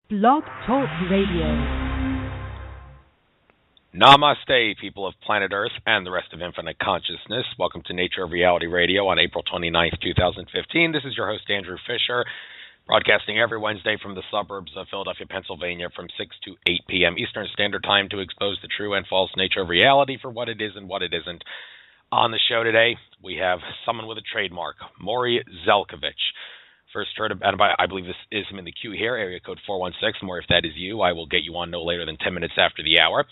Blog Talk Radio. Namaste, people of planet Earth and the rest of infinite consciousness. Welcome to Nature of Reality Radio on April 29th, 2015. This is your host, Andrew Fisher, broadcasting every Wednesday from the suburbs of Philadelphia, Pennsylvania from 6 to 8 p.m. Eastern Standard Time to expose the true and false nature of reality for what it is and what it isn't. On the show today, we have someone with a trademark, Morry Zelcovitch. First heard about him, I believe this is him in the queue here, area code 416. More if that is you, I will get you on no later than 10 minutes after the hour.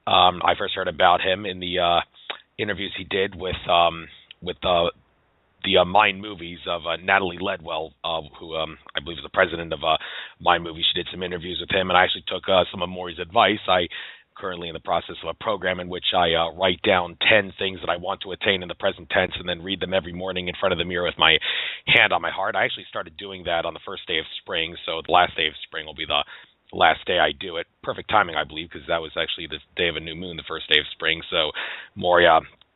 I first heard about him in the interviews he did with the Mind Movies of Natalie Ledwell, who I believe is the president of Mind Movies. She did some interviews with him, and I actually took some of Morry's advice. I currently in the process of a program in which I write down 10 things that I want to attain in the present tense and then read them every morning in front of the mirror with my hand on my heart. I actually started doing that on the first day of spring, so the last day of spring will be the last day I do it. Perfect timing, I believe, because that was actually the day of a new moon, the first day of spring. So, Morry,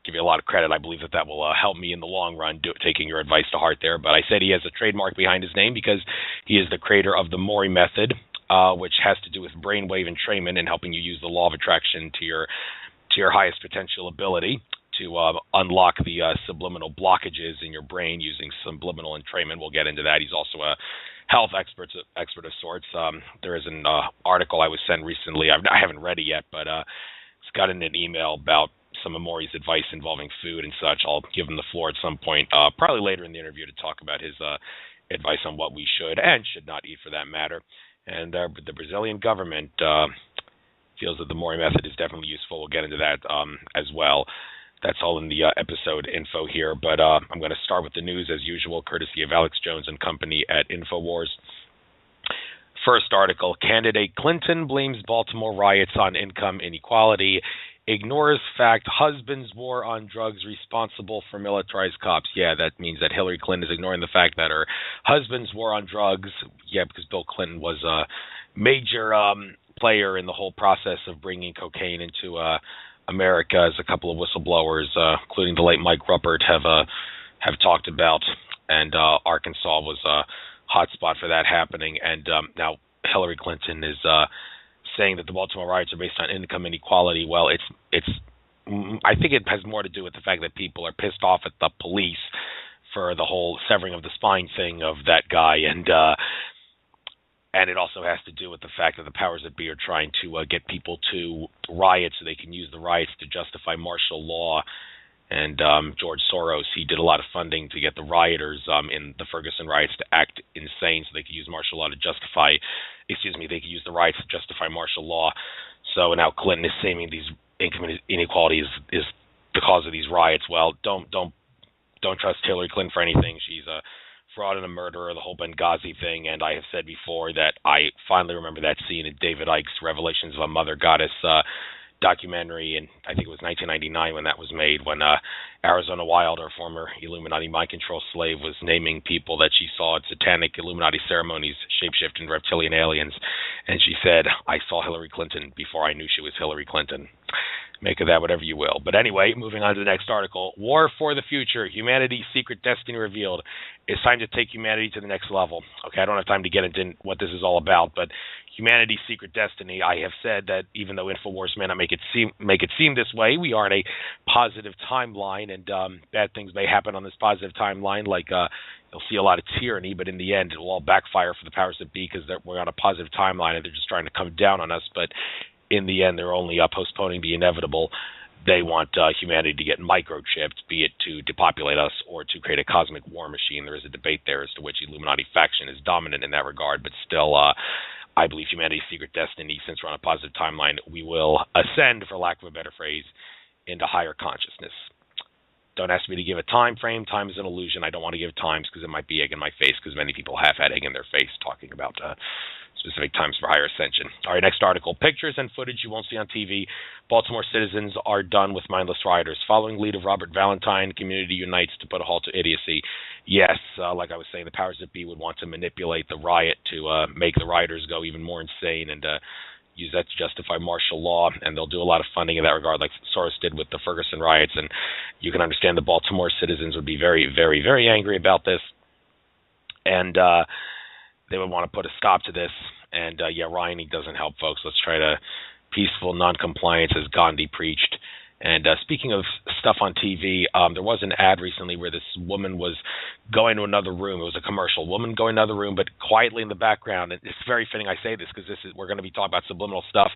give you a lot of credit. I believe that will help me in the long run, taking your advice to heart there. But I said he has a trademark behind his name because he is the creator of the Morry Method, which has to do with brainwave entrainment and helping you use the law of attraction to your highest potential ability to unlock the subliminal blockages in your brain using subliminal entrainment. We'll get into that. He's also a health expert of sorts. There is an article I was sent recently. I haven't read it yet, but it's got in an email about some of Morry's advice involving food and such. I'll give him the floor at some point, probably later in the interview, to talk about his advice on what we should and should not eat for that matter. And the Brazilian government feels that the Morry Method is definitely useful. We'll get into that as well. That's all in the episode info here. But I'm going to start with the news as usual, courtesy of Alex Jones and company at InfoWars. First article, candidate Clinton blames Baltimore riots on income inequality, ignores fact husband's war on drugs responsible for militarized cops. Yeah, that means that Hillary Clinton is ignoring the fact that her husband's war on drugs, because Bill Clinton was a major player in the whole process of bringing cocaine into America, as a couple of whistleblowers, including the late Mike Ruppert, have talked about, and Arkansas was a hot spot for that happening. And now Hillary Clinton is saying that the Baltimore riots are based on income inequality. Well, I think it has more to do with the fact that people are pissed off at the police for the whole severing of the spine thing of that guy, and it also has to do with the fact that the powers that be are trying to get people to riot so they can use the riots to justify martial law. And George Soros, he did a lot of funding to get the rioters in the Ferguson riots to act insane so they could use martial law to justify, they could use the riots to justify martial law. So now Clinton is saying these income inequality is the cause of these riots. Well, don't trust Hillary Clinton for anything. She's a fraud and a murderer, the whole Benghazi thing. And I have said before that I finally remember that scene in David Icke's Revelations of a Mother Goddess documentary, and I think it was 1999 when that was made, when Arizona Wilder, former Illuminati mind control slave, was naming people that she saw at satanic Illuminati ceremonies, shapeshifting reptilian aliens, and she said, "I saw Hillary Clinton before I knew she was Hillary Clinton." Make of that whatever you will. But anyway, moving on to the next article. War for the Future, Humanity's Secret Destiny Revealed. It's time to take humanity to the next level. Okay, I don't have time to get into what this is all about, but humanity's secret destiny, I have said that even though InfoWars may not make it seem this way, we are in a positive timeline, and bad things may happen on this positive timeline, like you'll see a lot of tyranny, but in the end it will all backfire for the powers that be because we're on a positive timeline and they're just trying to come down on us. But in the end, they're only postponing the inevitable. They want humanity to get microchipped, be it to depopulate us or to create a cosmic war machine. There is a debate there as to which Illuminati faction is dominant in that regard, but still, I believe humanity's secret destiny, since we're on a positive timeline, we will ascend, for lack of a better phrase, into higher consciousness. Don't ask me to give a time frame. Time is an illusion. I don't want to give times because it might be egg in my face, because many people have had egg in their face talking about specific times for higher ascension. All right, next article. Pictures and footage you won't see on TV. Baltimore citizens are done with mindless rioters. Following lead of Robert Valentine, community unites to put a halt to idiocy. Yes, like I was saying, the powers that be would want to manipulate the riot to make the rioters go even more insane and use that to justify martial law, and they'll do a lot of funding in that regard, like Soros did with the Ferguson riots. And you can understand the Baltimore citizens would be very, very, very angry about this, and they would want to put a stop to this. And rioting doesn't help, folks. Let's try to peaceful non-compliance, as Gandhi preached. And speaking of stuff on TV, there was an ad recently where this woman was going to another room. It was a commercial. Woman going to another room, but quietly in the background. And it's very fitting I say this because we're going to be talking about subliminal stuff.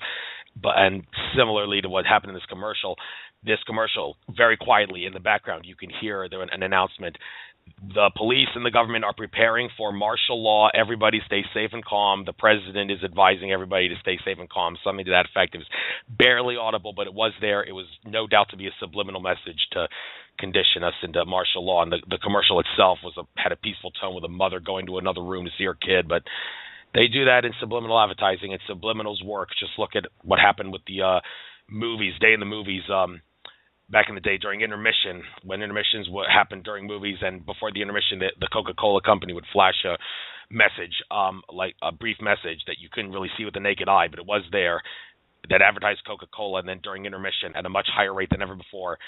And similarly to what happened in this commercial, very quietly in the background, you can hear an announcement. The police and the government are preparing for martial law. Everybody stay safe and calm. The president is advising everybody to stay safe and calm. Something to that effect. It was barely audible, but it was there. It was no doubt to be a subliminal message to condition us into martial law. And the commercial itself had a peaceful tone with a mother going to another room to see her kid. But they do that in subliminal advertising, and subliminals work. Just look at what happened with the movies, day in the movies. Back in the day during intermission, when intermissions would happen during movies, and before the intermission, the Coca-Cola company would flash a message, like a brief message that you couldn't really see with the naked eye, but it was there, that advertised Coca-Cola. And then during intermission, at a much higher rate than ever before,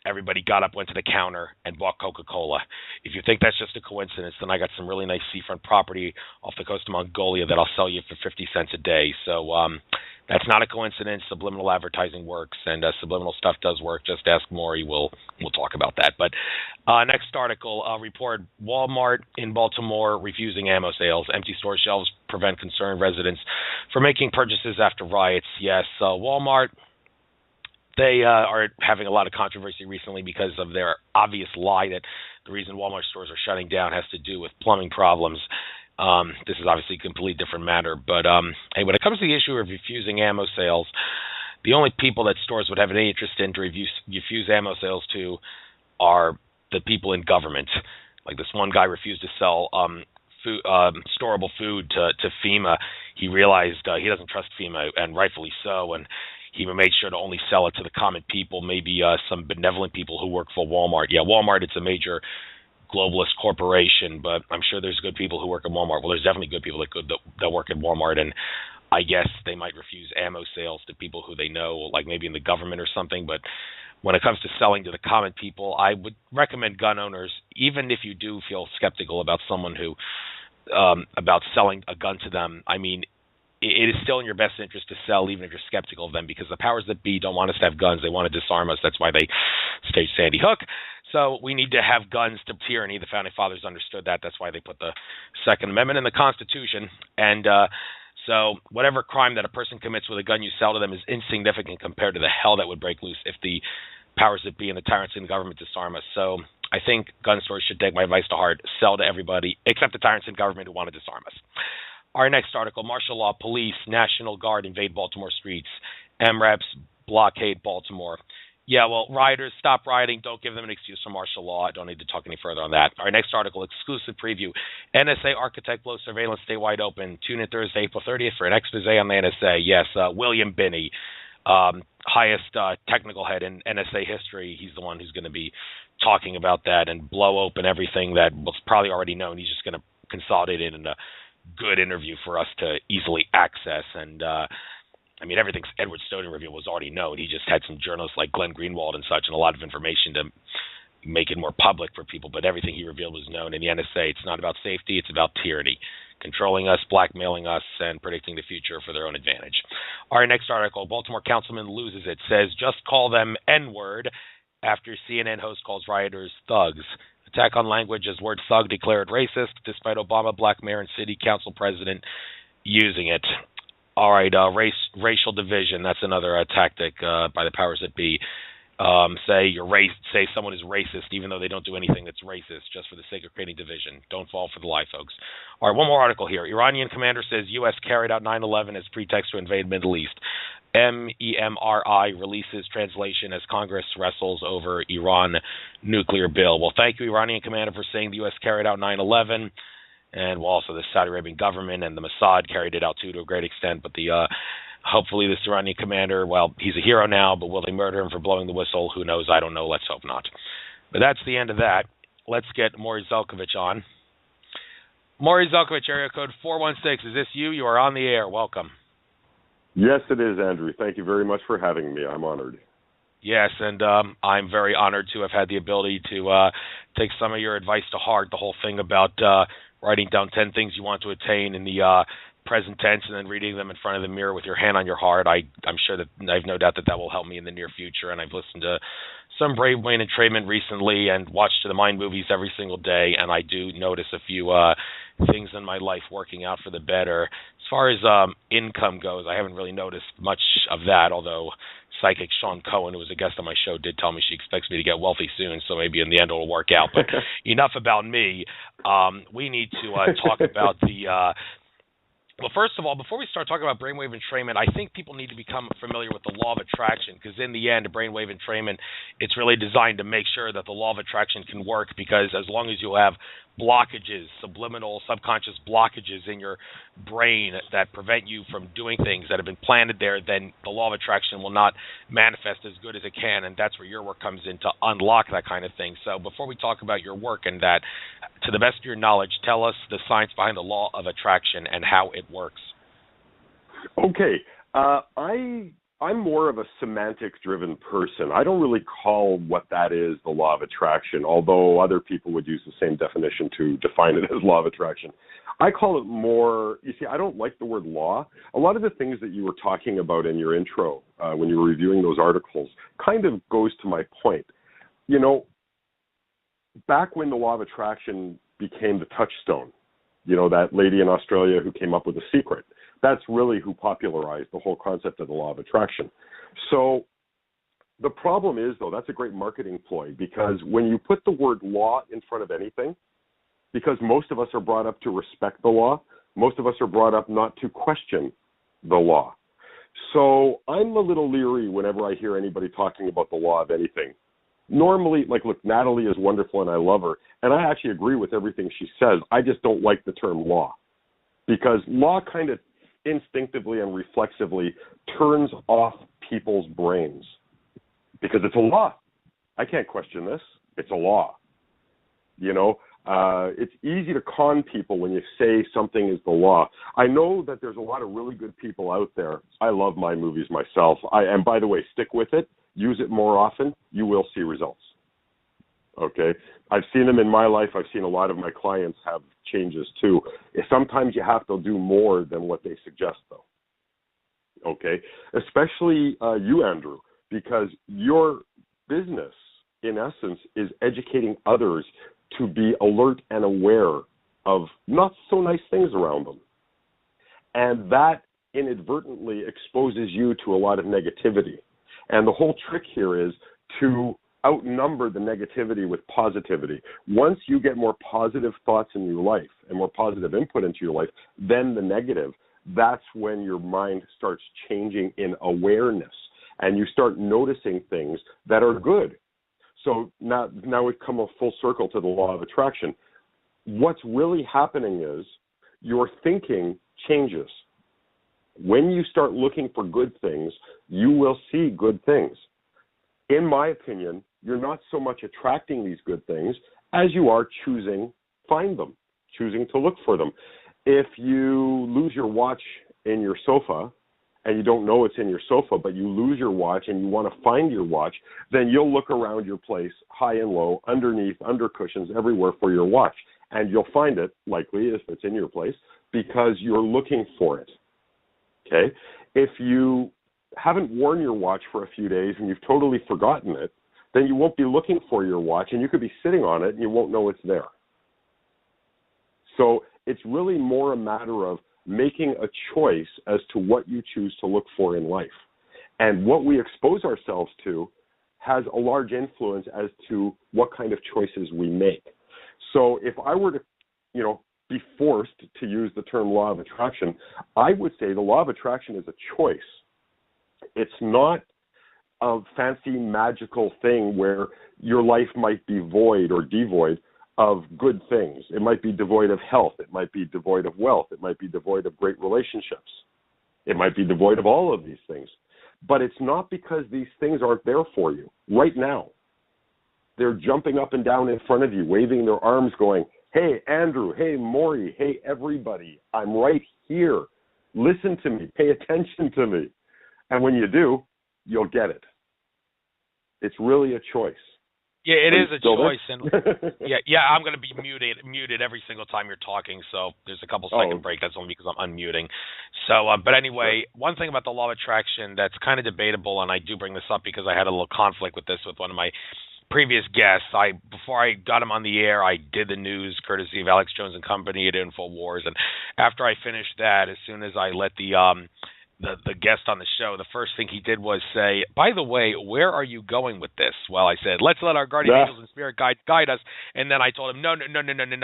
everybody got up, went to the counter, and bought Coca-Cola. If you think that's just a coincidence, then I got some really nice seafront property off the coast of Mongolia that I'll sell you for 50 cents a day. So that's not a coincidence. Subliminal advertising works, and subliminal stuff does work. Just ask Morry. We'll talk about that. But next article, report Walmart in Baltimore refusing ammo sales. Empty store shelves prevent concerned residents from making purchases after riots. Yes, Walmart. They are having a lot of controversy recently because of their obvious lie that the reason Walmart stores are shutting down has to do with plumbing problems. This is obviously a completely different matter. But hey, when it comes to the issue of refusing ammo sales, the only people that stores would have any interest in to refuse ammo sales to are the people in government. Like this one guy refused to sell storable food to FEMA. He realized he doesn't trust FEMA, and rightfully so, and he made sure to only sell it to the common people, maybe some benevolent people who work for Walmart. Yeah, Walmart, it's a major globalist corporation, but I'm sure there's good people who work at Walmart. Well, there's definitely good people that work at Walmart, and I guess they might refuse ammo sales to people who they know, like maybe in the government or something. But when it comes to selling to the common people, I would recommend gun owners, even if you do feel skeptical about someone who about selling a gun to them, I mean, it is still in your best interest to sell, even if you're skeptical of them, because the powers that be don't want us to have guns. They want to disarm us. That's why they staged Sandy Hook. So we need to have guns to tyranny. The Founding Fathers understood that. That's why they put the Second Amendment in the Constitution. And so whatever crime that a person commits with a gun you sell to them is insignificant compared to the hell that would break loose if the powers that be and the tyrants in the government disarm us. So I think gun stores should take my advice to heart. Sell to everybody except the tyrants in government who want to disarm us. Our next article, martial law, police, National Guard invade Baltimore streets. MRAPs blockade Baltimore. Yeah, well, rioters, stop rioting. Don't give them an excuse for martial law. I don't need to talk any further on that. Our next article, exclusive preview. NSA architect blows surveillance statewide open. Tune in Thursday, April 30th for an expose on the NSA. Yes, William Binney, highest technical head in NSA history. He's the one who's going to be talking about that and blow open everything that was probably already known. He's just going to consolidate it in a good interview for us to easily access. And I mean, everything Edward Snowden revealed was already known. He just had some journalists like Glenn Greenwald and such and a lot of information to make it more public for people, but everything he revealed was known. In the NSA, it's not about safety, it's about tyranny, controlling us, blackmailing us, and predicting the future for their own advantage. Our next article, Baltimore councilman loses it, says just call them N-word after CNN host calls rioters thugs. Attack on language as word thug declared racist, despite Obama, black mayor, and city council president using it. All right, racial division, that's another tactic by the powers that be. Say someone is racist even though they don't do anything that's racist, just for the sake of creating division. Don't fall for the lie, folks. All right, one more article here. Iranian commander says U.S. carried out 9/11 as pretext to invade Middle East. MEMRI releases translation as Congress wrestles over Iran nuclear bill. Well, thank you, Iranian commander, for saying the U.S. carried out 9/11. And well, also the Saudi Arabian government and the Mossad carried it out too to a great extent. But hopefully this Iranian commander, well, he's a hero now, but will they murder him for blowing the whistle? Who knows? I don't know. Let's hope not. But that's the end of that. Let's get Morry Zelcovitch on. Morry Zelcovitch, area code 416. Is this you? You are on the air. Welcome. Yes, it is, Andrew. Thank you very much for having me. I'm honored. Yes, and I'm very honored to have had the ability to take some of your advice to heart, the whole thing about writing down 10 things you want to attain in the present tense and then reading them in front of the mirror with your hand on your heart. I'm sure that I have no doubt that will help me in the near future. And I've listened to some Brainwave Entrainment recently and watched the Mind movies every single day, and I do notice a few things in my life working out for the better. As far as income goes, I haven't really noticed much of that, although psychic Sean Cohen, who was a guest on my show, did tell me she expects me to get wealthy soon, so maybe in the end it'll work out. But enough about me. We need to talk about the well, first of all, before we start talking about brainwave entrainment, I think people need to become familiar with the law of attraction, because in the end, brainwave entrainment, it's really designed to make sure that the law of attraction can work, because as long as you have blockages, subliminal, subconscious blockages in your brain that prevent you from doing things that have been planted there, then the law of attraction will not manifest as good as it can, and that's where your work comes in to unlock that kind of thing. So before we talk about your work and that, to the best of your knowledge, tell us the science behind the law of attraction and how it works. Okay. I'm more of a semantic-driven person. I don't really call what that is the law of attraction, although other people would use the same definition to define it as law of attraction. I call it more, you see, I don't like the word law. A lot of the things that you were talking about in your intro when you were reviewing those articles kind of goes to my point. You know, back when the law of attraction became the touchstone, you know, that lady in Australia who came up with the secret, that's really who popularized the whole concept of the law of attraction. So the problem is, though, that's a great marketing ploy, because when you put the word law in front of anything, because most of us are brought up to respect the law, most of us are brought up not to question the law. So I'm a little leery whenever I hear anybody talking about the law of anything. Normally, like, look, Natalie is wonderful and I love her, and I actually agree with everything she says. I just don't like the term law, because law kind of instinctively and reflexively turns off people's brains, because it's a law. I can't question this. It's a law. You know, it's easy to con people when you say something is the law. I know that there's a lot of really good people out there. I love my movies myself. And by the way, stick with it. Use it more often. You will see results. Okay? I've seen them in my life. I've seen a lot of my clients have changes too. Sometimes you have to do more than what they suggest, though. Okay? Especially you, Andrew, because your business, in essence, is educating others to be alert and aware of not so nice things around them. And that inadvertently exposes you to a lot of negativity. And the whole trick here is to outnumber the negativity with positivity. Once you get more positive thoughts in your life and more positive input into your life than the negative, that's when your mind starts changing in awareness, and you start noticing things that are good. So now we've come a full circle to the law of attraction. What's really happening is your thinking changes. When you start looking for good things, you will see good things. In my opinion, you're not so much attracting these good things as you are choosing to look for them. If you lose your watch in your sofa and you don't know it's in your sofa, but you lose your watch and you want to find your watch, then you'll look around your place, high and low, underneath, under cushions, everywhere for your watch. And you'll find it, likely, if it's in your place, because you're looking for it. Okay? If you haven't worn your watch for a few days and you've totally forgotten it, then you won't be looking for your watch, and you could be sitting on it and you won't know it's there. So it's really more a matter of making a choice as to what you choose to look for in life. And what we expose ourselves to has a large influence as to what kind of choices we make. So if I were to, be forced to use the term law of attraction, I would say the law of attraction is a choice. It's not a fancy magical thing where your life might be void or devoid of good things. It might be devoid of health. It might be devoid of wealth. It might be devoid of great relationships. It might be devoid of all of these things. But it's not because these things aren't there for you right now. They're jumping up and down in front of you, waving their arms, going, "Hey, Andrew, hey, Morry, hey, everybody, I'm right here. Listen to me. Pay attention to me." And when you do, you'll get it. It's really a choice. Yeah, it Are is you a still choice, there? and yeah, I'm going to be muted every single time you're talking. So there's a couple Oh, second break. That's only because I'm unmuting. So, but sure. anyway, one thing about the law of attraction that's kind of debatable, and I do bring this up because I had a little conflict with this with one of my previous guests. Before I got him on the air, I did the news courtesy of Alex Jones and Company at InfoWars, and after I finished that, as soon as I let the guest on the show, the first thing he did was say, "By the way, where are you going with this?" Well, I said, "Let's let our guardian Yeah. angels and spirit guide us." And then I told him, "No.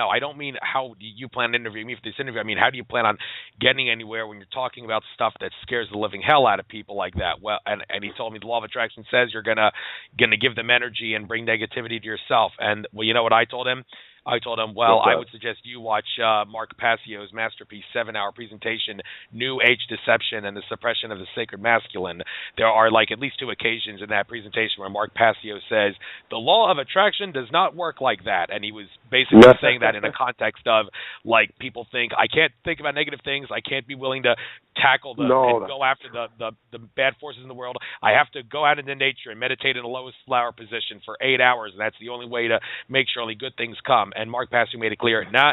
I don't mean how you plan to interview me for this interview. I mean, how do you plan on getting anywhere when you're talking about stuff that scares the living hell out of people like that?" Well, and he told me the law of attraction says you're gonna give them energy and bring negativity to yourself. And well, you know what I told him? I told him, well, What's I that? would suggest you watch Mark Passio's masterpiece, 7-hour presentation, New Age Deception and the Suppression of the Sacred Masculine. There are like at least 2 occasions in that presentation where Mark Passio says, the law of attraction does not work like that. And he was basically saying that in a context of, like, people think, I can't think about negative things. I can't be willing to tackle and go after the bad forces in the world. I have to go out into nature and meditate in the lowest flower position for 8 hours, and that's the only way to make sure only good things come. And Mark Passio made it clear, no.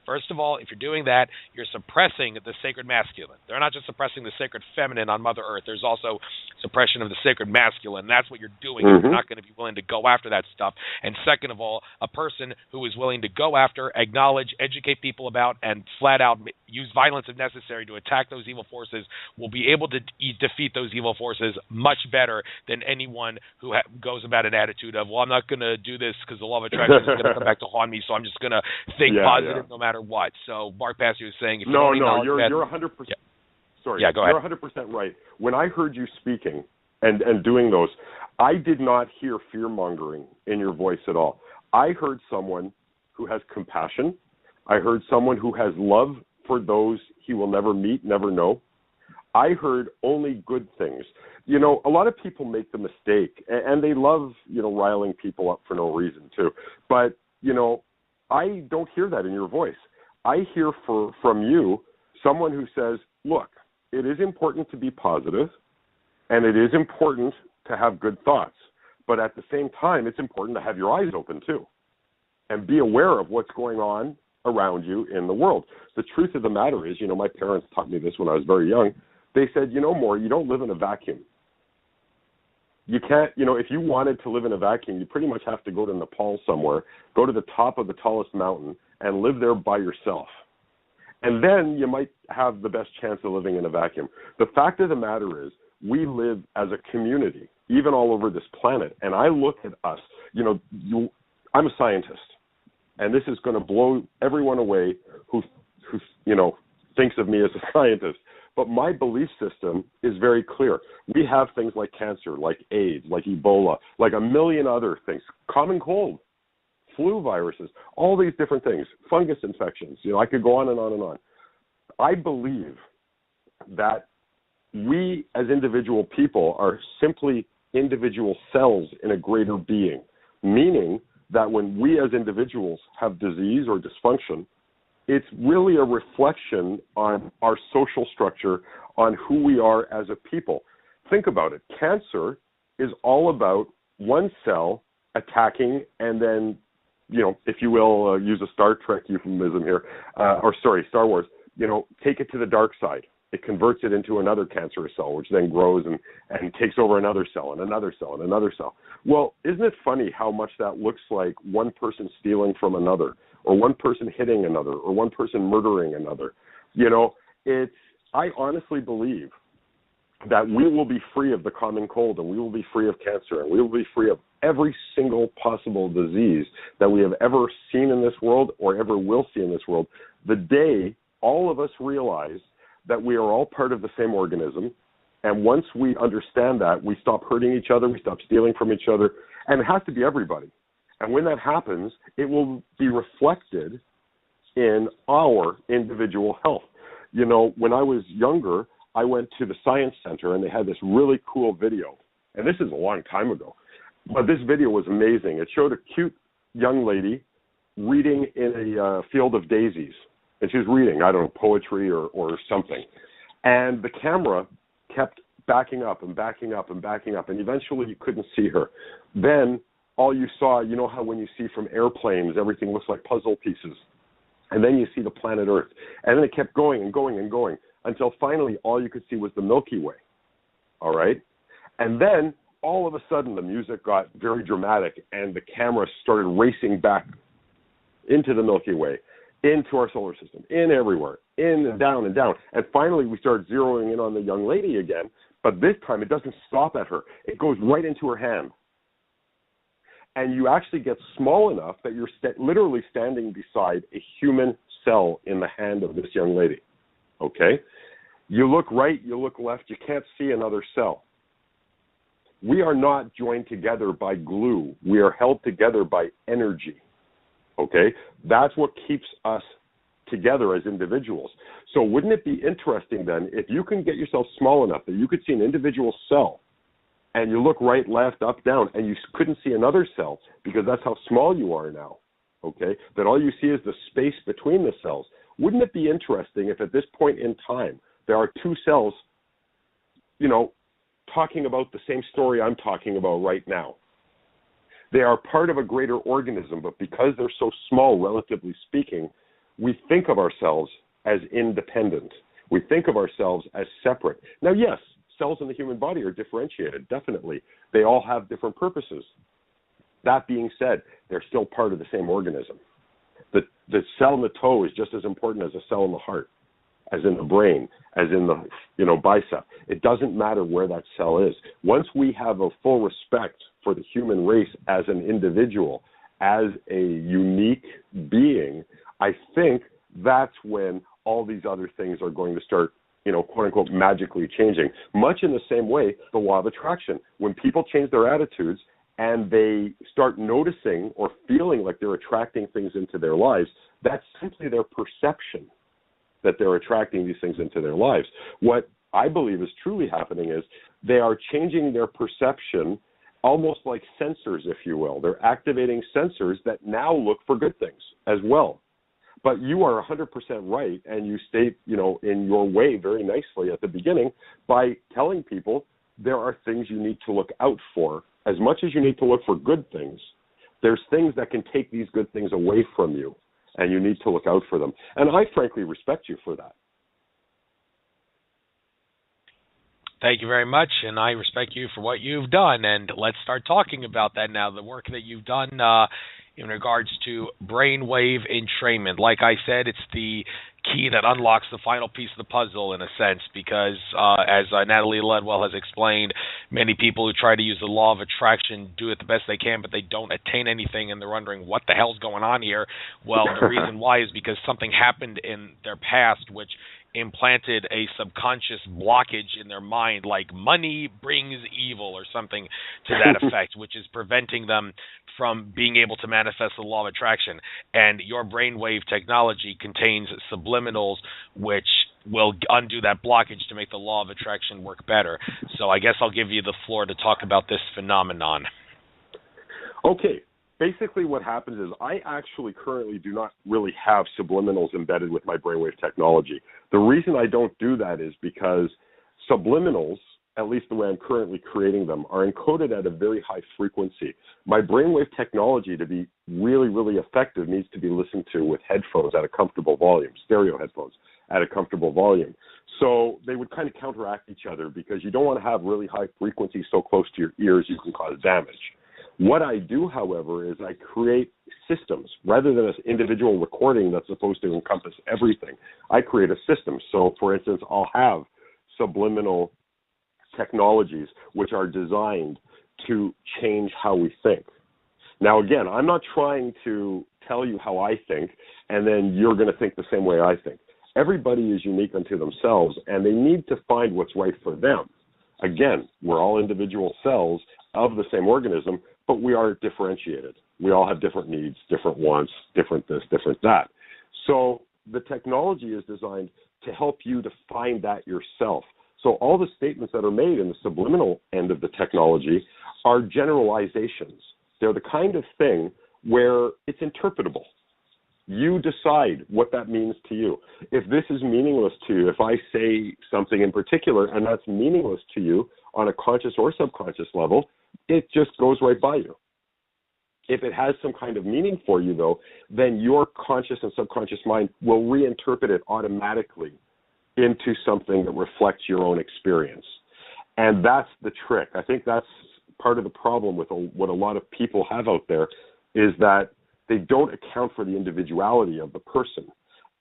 First of all, if you're doing that, you're suppressing the sacred masculine. They're not just suppressing the sacred feminine on Mother Earth. There's also suppression of the sacred masculine. That's what you're doing if you're not going to be willing to go after that stuff. And second of all, a person who is willing to go after, acknowledge, educate people about, and flat out use violence if necessary to attack those evil forces will be able to defeat those evil forces much better than anyone who goes about an attitude of, well, I'm not going to do this because the law of attraction is going to come back to haunt me, so I'm just going to think positive no matter what. So Mark Passio is saying, if you're 100%. Yeah. Sorry, yeah, go ahead. You're 100% right. When I heard you speaking and doing those, I did not hear fear-mongering in your voice at all. I heard someone who has compassion. I heard someone who has love for those he will never meet, never know. I heard only good things. You know, a lot of people make the mistake, and they love, riling people up for no reason too. But, I don't hear that in your voice. I hear from you someone who says, look, it is important to be positive, and it is important to have good thoughts. But at the same time, it's important to have your eyes open too and be aware of what's going on around you in the world. The truth of the matter is, my parents taught me this when I was very young. They said, Morry, you don't live in a vacuum. You can't, if you wanted to live in a vacuum, you pretty much have to go to Nepal somewhere, go to the top of the tallest mountain, and live there by yourself. And then you might have the best chance of living in a vacuum. The fact of the matter is, we live as a community, even all over this planet. And I look at us, I'm a scientist. And this is going to blow everyone away who thinks of me as a scientist. But my belief system is very clear. We have things like cancer, like AIDS, like Ebola, like a million other things, common cold, flu viruses, all these different things, fungus infections. I could go on and on and on. I believe that we as individual people are simply individual cells in a greater being, meaning that when we as individuals have disease or dysfunction, it's really a reflection on our social structure, on who we are as a people. Think about it. Cancer is all about one cell attacking and then, if you will, use a Star Trek euphemism here, Star Wars, take it to the dark side. It converts it into another cancerous cell, which then grows and takes over another cell and another cell and another cell. Well, isn't it funny how much that looks like one person stealing from another, or one person hitting another, or one person murdering another? I honestly believe that we will be free of the common cold, and we will be free of cancer, and we will be free of every single possible disease that we have ever seen in this world or ever will see in this world, the day all of us realize that we are all part of the same organism. And once we understand that, we stop hurting each other, we stop stealing from each other, and it has to be everybody. And when that happens, it will be reflected in our individual health. When I was younger, I went to the Science Center, and they had this really cool video. And this is a long time ago. But this video was amazing. It showed a cute young lady reading in a field of daisies. And she was reading, I don't know, poetry or something. And the camera kept backing up and backing up and backing up. And eventually you couldn't see her. Then all you saw, you know how when you see from airplanes, everything looks like puzzle pieces. And then you see the planet Earth. And then it kept going and going and going until finally all you could see was the Milky Way. All right? And then all of a sudden the music got very dramatic and the camera started racing back into the Milky Way, into our solar system, in everywhere, in and down and down. And finally we started zeroing in on the young lady again, but this time it doesn't stop at her. It goes right into her hand. And you actually get small enough that you're literally standing beside a human cell in the hand of this young lady, okay? You look right, you look left, you can't see another cell. We are not joined together by glue. We are held together by energy, okay? That's what keeps us together as individuals. So wouldn't it be interesting then if you can get yourself small enough that you could see an individual cell and you look right, left, up, down, and you couldn't see another cell because that's how small you are now, okay, that all you see is the space between the cells. Wouldn't it be interesting if at this point in time there are two cells, you know, talking about the same story I'm talking about right now? They are part of a greater organism, but because they're so small, relatively speaking, we think of ourselves as independent. We think of ourselves as separate. Now, yes, cells in the human body are differentiated, definitely. They all have different purposes. That being said, they're still part of the same organism. The cell in the toe is just as important as a cell in the heart, as in the brain, as in the bicep. It doesn't matter where that cell is. Once we have a full respect for the human race as an individual, as a unique being, I think that's when all these other things are going to start, quote unquote, magically changing. Much in the same way, the law of attraction. When people change their attitudes and they start noticing or feeling like they're attracting things into their lives, that's simply their perception that they're attracting these things into their lives. What I believe is truly happening is they are changing their perception almost like sensors, if you will. They're activating sensors that now look for good things as well. But you are 100% right, and you state, in your way very nicely at the beginning by telling people there are things you need to look out for. As much as you need to look for good things, there's things that can take these good things away from you, and you need to look out for them. And I frankly respect you for that. Thank you very much, and I respect you for what you've done. And let's start talking about that now, the work that you've done in regards to brainwave entrainment. Like I said, it's the key that unlocks the final piece of the puzzle in a sense, because as Natalie Ledwell has explained, many people who try to use the law of attraction do it the best they can, but they don't attain anything, and they're wondering what the hell's going on here. Well, the reason why is because something happened in their past which implanted a subconscious blockage in their mind, like money brings evil or something to that effect, which is preventing them from being able to manifest the law of attraction. And your brainwave technology contains subliminals which will undo that blockage to make the law of attraction work better. So I guess I'll give you the floor to talk about this phenomenon. Okay. Basically what happens is I actually currently do not really have subliminals embedded with my brainwave technology. The reason I don't do that is because subliminals, at least the way I'm currently creating them, are encoded at a very high frequency. My brainwave technology, to be really, really effective, needs to be listened to with headphones at a comfortable volume, stereo headphones at a comfortable volume. So they would kind of counteract each other because you don't want to have really high frequencies so close to your ears you can cause damage. What I do, however, is I create systems. Rather than an individual recording that's supposed to encompass everything, I create a system. So, for instance, I'll have subliminal technologies which are designed to change how we think. Now, again, I'm not trying to tell you how I think, and then you're going to think the same way I think. Everybody is unique unto themselves, and they need to find what's right for them. Again, we're all individual cells of the same organism, but we are differentiated. We all have different needs, different wants, different this, different that. So the technology is designed to help you to find that yourself. So all the statements that are made in the subliminal end of the technology are generalizations. They're the kind of thing where it's interpretable. You decide what that means to you. If this is meaningless to you, if I say something in particular and that's meaningless to you on a conscious or subconscious level, it just goes right by you. If it has some kind of meaning for you, though, then your conscious and subconscious mind will reinterpret it automatically into something that reflects your own experience. And that's the trick. I think that's part of the problem with what a lot of people have out there, is that they don't account for the individuality of the person.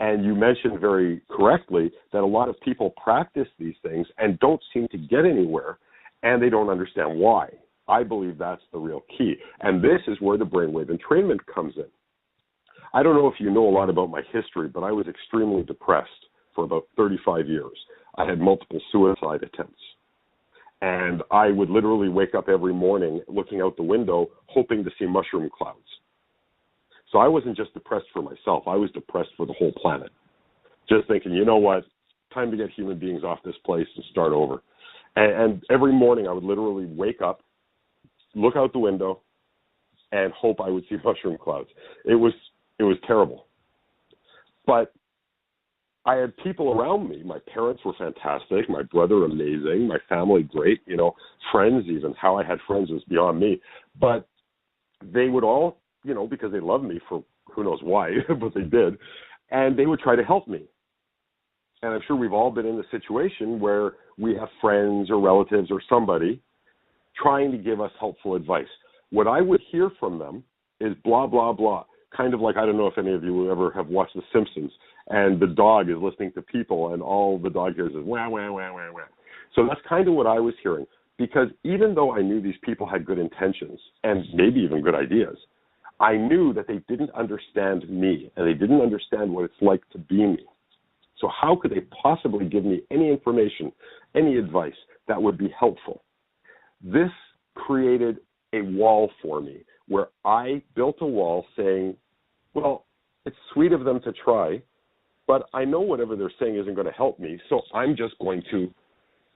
And you mentioned very correctly that a lot of people practice these things and don't seem to get anywhere, and they don't understand why. I believe that's the real key. And this is where the brainwave entrainment comes in. I don't know if you know a lot about my history, but I was extremely depressed for about 35 years. I had multiple suicide attempts. And I would literally wake up every morning looking out the window, hoping to see mushroom clouds. So I wasn't just depressed for myself. I was depressed for the whole planet. Just thinking, you know what, time to get human beings off this place and start over. And every morning I would literally wake up, look out the window, and hope I would see mushroom clouds. It was terrible. But I had people around me. My parents were fantastic. My brother, amazing. My family, great. Friends even. How I had friends was beyond me. But they would all, because they loved me for who knows why, but they did, and they would try to help me. And I'm sure we've all been in the situation where we have friends or relatives or somebody trying to give us helpful advice. What I would hear from them is blah, blah, blah. Kind of like, I don't know if any of you ever have watched The Simpsons, and the dog is listening to people, and all the dog hears is wah, wah, wah, wah, wah. So that's kind of what I was hearing, because even though I knew these people had good intentions and maybe even good ideas, I knew that they didn't understand me, and they didn't understand what it's like to be me. So how could they possibly give me any information, any advice that would be helpful? This created a wall for me, where I built a wall saying, well, it's sweet of them to try, but I know whatever they're saying isn't going to help me, so I'm just going to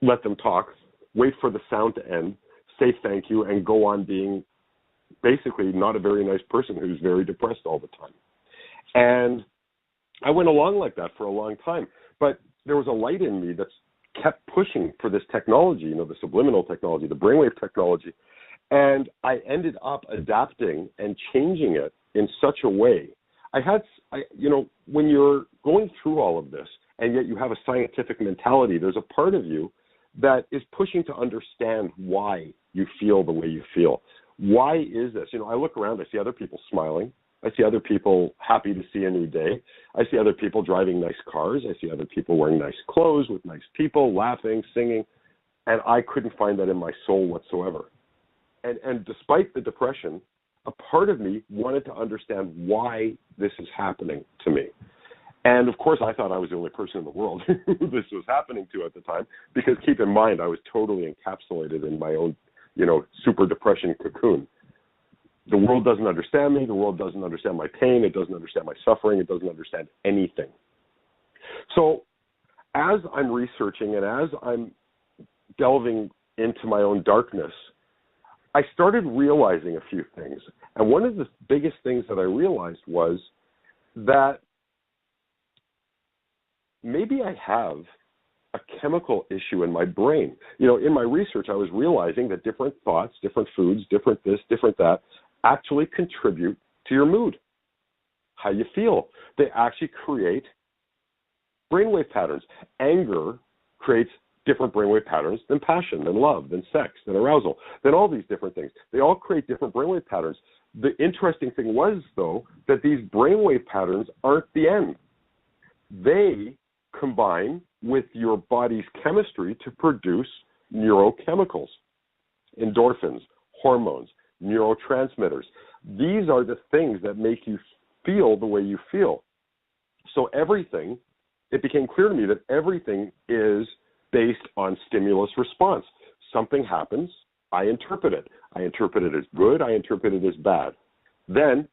let them talk, wait for the sound to end, say thank you, and go on being basically not a very nice person who's very depressed all the time. And I went along like that for a long time, but there was a light in me that's kept pushing for this technology, the subliminal technology, the brainwave technology, and I ended up adapting and changing it in such a way. When you're going through all of this, and yet you have a scientific mentality, there's a part of you that is pushing to understand why you feel the way you feel. Why is this? I look around, I see other people smiling. I see other people happy to see a new day. I see other people driving nice cars. I see other people wearing nice clothes with nice people, laughing, singing. And I couldn't find that in my soul whatsoever. And despite the depression, a part of me wanted to understand why this is happening to me. And, of course, I thought I was the only person in the world who this was happening to at the time, because keep in mind, I was totally encapsulated in my own, super depression cocoon. The world doesn't understand me. The world doesn't understand my pain. It doesn't understand my suffering. It doesn't understand anything. So as I'm researching and as I'm delving into my own darkness, I started realizing a few things. And one of the biggest things that I realized was that maybe I have a chemical issue in my brain. In my research, I was realizing that different thoughts, different foods, different this, different that, actually contribute to your mood, how you feel. They actually create brainwave patterns. Anger creates different brainwave patterns than passion, than love, than sex, than arousal, than all these different things. They all create different brainwave patterns. The interesting thing was, though, that these brainwave patterns aren't the end. They combine with your body's chemistry to produce neurochemicals, endorphins, hormones, neurotransmitters. These are the things that make you feel the way you feel. So it became clear to me that everything is based on stimulus response. Something happens, I interpret it. I interpret it as good, I interpret it as bad. Then,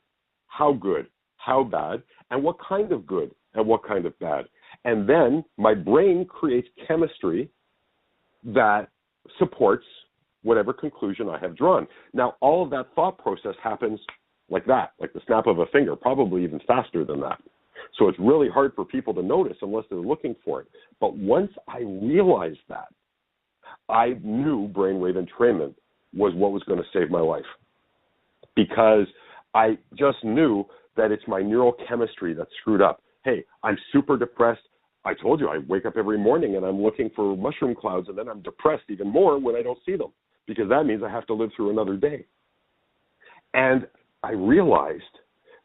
how good, how bad, and what kind of good, and what kind of bad. And then my brain creates chemistry that supports whatever conclusion I have drawn. Now, all of that thought process happens like that, like the snap of a finger, probably even faster than that. So it's really hard for people to notice unless they're looking for it. But once I realized that, I knew brainwave entrainment was what was going to save my life. Because I just knew that it's my neural chemistry that's screwed up. Hey, I'm super depressed. I told you I wake up every morning and I'm looking for mushroom clouds, and then I'm depressed even more when I don't see them, because that means I have to live through another day. And I realized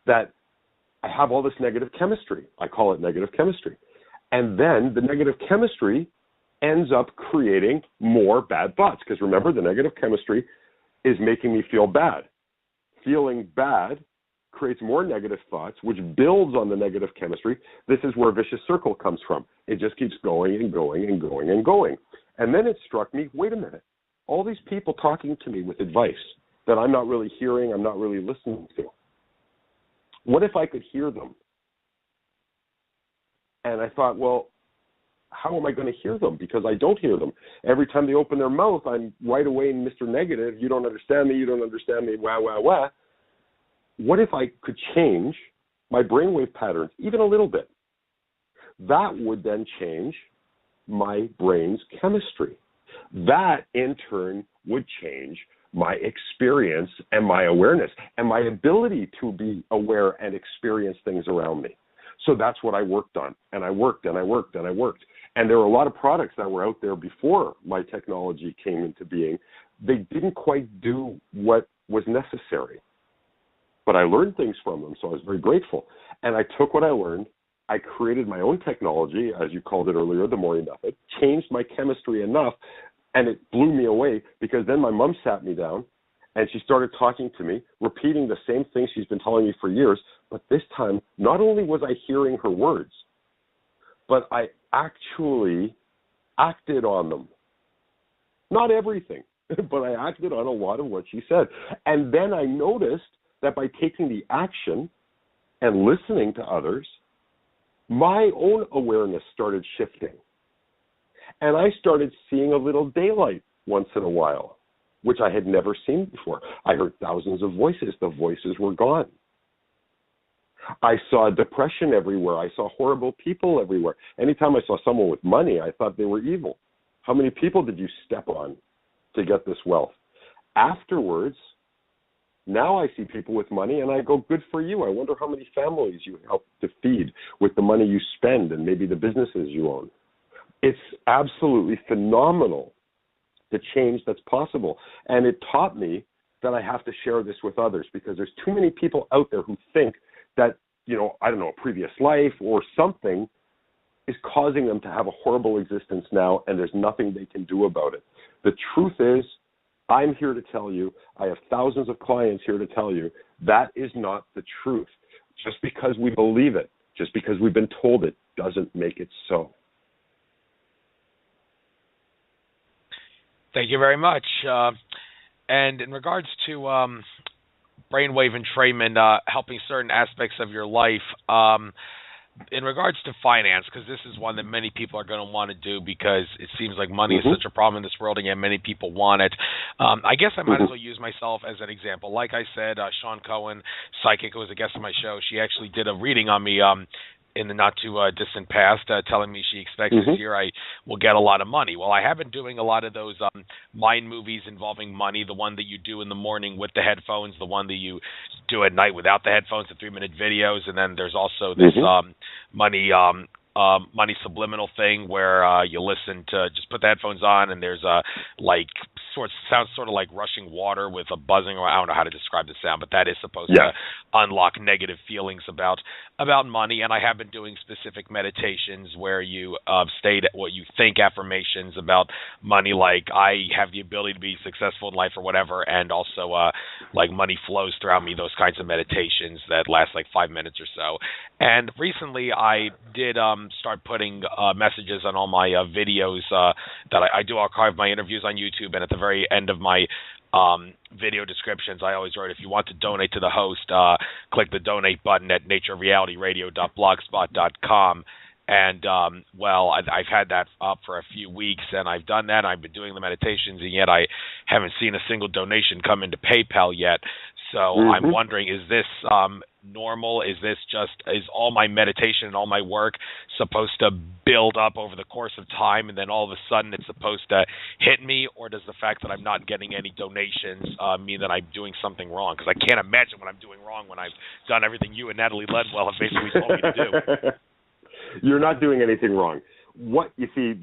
that I have all this negative chemistry. I call it negative chemistry. And then the negative chemistry ends up creating more bad thoughts, because remember, the negative chemistry is making me feel bad. Feeling bad creates more negative thoughts, which builds on the negative chemistry. This is where a vicious circle comes from. It just keeps going and going and going and going. And then it struck me, wait a minute, all these people talking to me with advice that I'm not really hearing, I'm not really listening to. What if I could hear them? And I thought, well, how am I going to hear them? Because I don't hear them. Every time they open their mouth, I'm right away in Mr. Negative. You don't understand me. You don't understand me. Wah, wah, wah. What if I could change my brainwave patterns even a little bit? That would then change my brain's chemistry. That, in turn, would change my experience and my awareness and my ability to be aware and experience things around me. So that's what I worked on. And I worked and I worked and I worked. And there were a lot of products that were out there before my technology came into being. They didn't quite do what was necessary. But I learned things from them, so I was very grateful. And I took what I learned. I created my own technology, as you called it earlier, the Morry Method, changed my chemistry enough, and it blew me away, because then my mom sat me down and she started talking to me, repeating the same thing she's been telling me for years. But this time, not only was I hearing her words, but I actually acted on them. Not everything, but I acted on a lot of what she said. And then I noticed that by taking the action and listening to others, my own awareness started shifting. And I started seeing a little daylight once in a while, which I had never seen before. I heard thousands of voices. The voices were gone. I saw depression everywhere. I saw horrible people everywhere. Anytime I saw someone with money, I thought they were evil. How many people did you step on to get this wealth? Afterwards, now I see people with money and I go, good for you. I wonder how many families you help to feed with the money you spend and maybe the businesses you own. It's absolutely phenomenal, the change that's possible. And it taught me that I have to share this with others, because there's too many people out there who think that, I don't know, a previous life or something is causing them to have a horrible existence now, and there's nothing they can do about it. The truth is, I'm here to tell you, I have thousands of clients here to tell you, that is not the truth. Just because we believe it, just because we've been told it, doesn't make it so. Thank you very much. And in regards to brainwave entrainment, helping certain aspects of your life, in regards to finance, because this is one that many people are going to want to do, because it seems like money is such a problem in this world, and yet many people want it. I guess I might as well use myself as an example. Like I said, Sean Cohen, psychic, who was a guest on my show, she actually did a reading on me in the not-too-distant past, telling me she expects this year I will get a lot of money. Well, I have been doing a lot of those mind movies involving money, the one that you do in the morning with the headphones, the one that you do at night without the headphones, the 3-minute videos, and then there's also this money subliminal thing where you listen to, just put the headphones on, and there's sounds sort of like rushing water with a buzzing. I don't know how to describe the sound, but that is supposed to unlock negative feelings about money. And I have been doing specific meditations where you state what you think, affirmations about money, like I have the ability to be successful in life or whatever, and also like money flows throughout me, those kinds of meditations that last like 5 minutes or so. And recently I did start putting messages on all my videos that I do archive my interviews on YouTube, and at the very end of my video descriptions, I always wrote, if you want to donate to the host, click the donate button at natureofrealityradio.blogspot.com. And, I've had that up for a few weeks, and I've done that. I've been doing the meditations, and yet I haven't seen a single donation come into PayPal yet. So I'm wondering, is this normal? Is all my meditation and all my work supposed to build up over the course of time, and then all of a sudden it's supposed to hit me? Or does the fact that I'm not getting any donations mean that I'm doing something wrong? Because I can't imagine what I'm doing wrong when I've done everything you and Natalie Ledwell have basically told me to do. You're not doing anything wrong. What you see,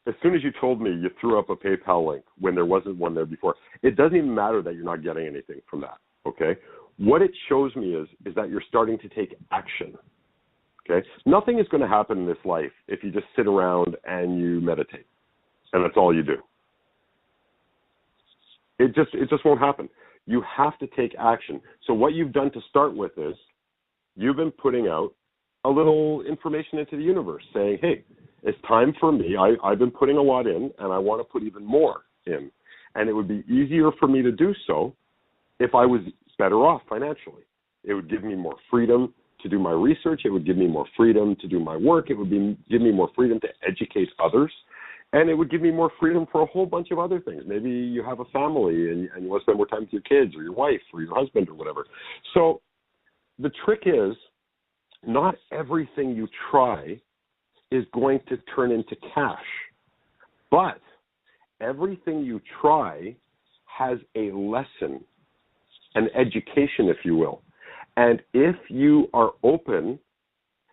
as soon as you told me, you threw up a PayPal link when there wasn't one there before. It doesn't even matter that you're not getting anything from that, okay? What it shows me is that you're starting to take action, okay? Nothing is going to happen in this life if you just sit around and you meditate, and that's all you do. It just won't happen. You have to take action. So what you've done to start with is you've been putting out a little information into the universe saying, hey, it's time for me. I've been putting a lot in, and I want to put even more in. And it would be easier for me to do so if I was better off financially. It would give me more freedom to do my research. It would give me more freedom to do my work. It would give me more freedom to educate others. And it would give me more freedom for a whole bunch of other things. Maybe you have a family and you want to spend more time with your kids or your wife or your husband or whatever. So the trick is, not everything you try is going to turn into cash, but everything you try has a lesson, an education, if you will. And if you are open,